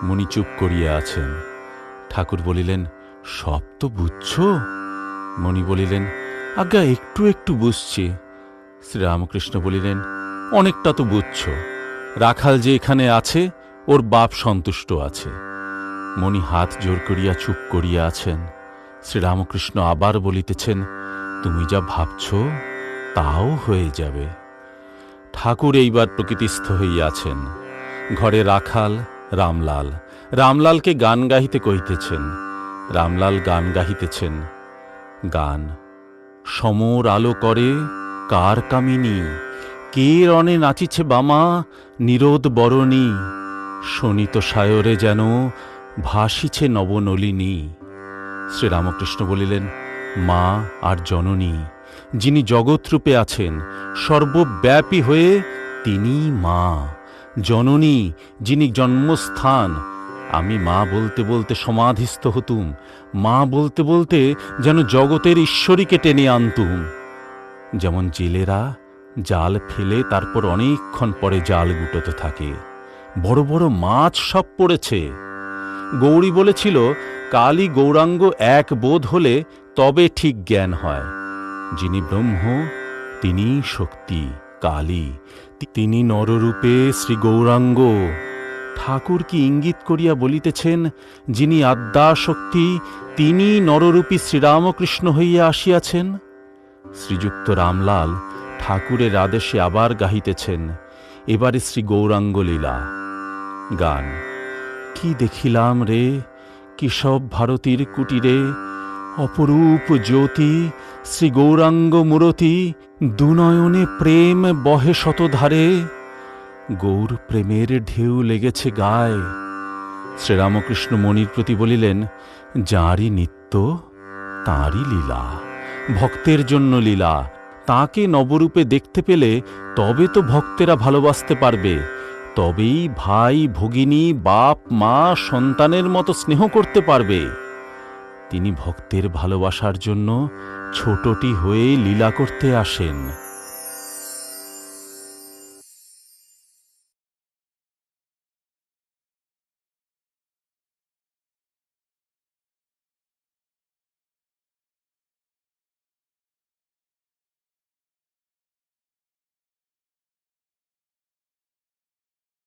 মণি চুপ করিয়া আছেন। ঠাকুর বলিলেন, সব তো বুঝছ? মণি বলিলেন, আজ্ঞা একটু একটু বুঝছি। শ্রীরামকৃষ্ণ বলিলেন, অনেকটা তো বুঝছ। রাখাল যে এখানে আছে ওর বাপ সন্তুষ্ট আছে। মণি হাত জোর করিয়া চুপ করিয়া আছেন। শ্রীরামকৃষ্ণ আবার বলিতেছেন, তুমি যা ভাবছ তাও হয়ে যাবে। ঠাকুর এইবার প্রকৃতিস্থ হইয়াছেন। ঘরে রাখাল রামলাল। রামলালকে গান গাহিতে কহিতেছেন। রামলাল গান গাহিতেছেন। গান, সমর আলো করে কার কামিনী, কে রণে নাচিছে বামা নিরোদ বরণী, শোনিত সায়রে যেন ভাসিছে নবনলিনী। শ্রীরামকৃষ্ণ বলিলেন, মা আর জননী, যিনি জগৎরূপে আছেন, সর্বব্যাপী হয়ে তিনি মা। জননী, যিনি জন্মস্থান। আমি মা বলতে বলতে সমাধিস্থ হতুম, মা বলতে বলতে যেন জগতের ঈশ্বরীকে টেনে আনতুম। যেমন জেলেরা জাল ফেলে তারপর অনেকক্ষণ পরে জাল গুটোতে থাকে, বড় বড় মাছ সব পড়েছে। গৌরী বলেছিল, কালী গৌরাঙ্গ এক বোধ হলে তবে ঠিক জ্ঞান হয়। যিনি ব্রহ্ম তিনি শক্তি কালী, তিনি নররূপে শ্রী গৌরাঙ্গ। ঠাকুর কি ইঙ্গিত করিয়া বলিতেছেন, যিনি আদ্যাশক্তি তিনি নররূপী শ্রীরামকৃষ্ণ হইয়া আসিয়াছেন। শ্রীযুক্ত রামলাল ঠাকুরের আদেশে আবার গাহিতেছেন, এবারে শ্রী গৌরাঙ্গ লীলা। গান, কি দেখিলাম রে কেশব ভারতীর কুটিরে, অপরূপ জ্যোতি শ্রী গৌরাঙ্গ মূরতি, দুনয়নে প্রেম বহে শতধারে, গৌর প্রেমের ঢেউ লেগেছে গায়ে। শ্রীরামকৃষ্ণ মণির প্রতি বলিলেন, যাঁরই নিত্য তাঁরই লীলা, ভক্তের জন্য লীলা। তাঁকে নবরূপে দেখতে পেলে তবে তো ভক্তেরা ভালোবাসতে পারবে, তবেই ভাই ভগিনী বাপ মা সন্তানের মতো স্নেহ করতে পারবে। তিনি ভক্তের ভালোবাসার জন্য ছোটটি হয়ে লীলা করতে আসেন।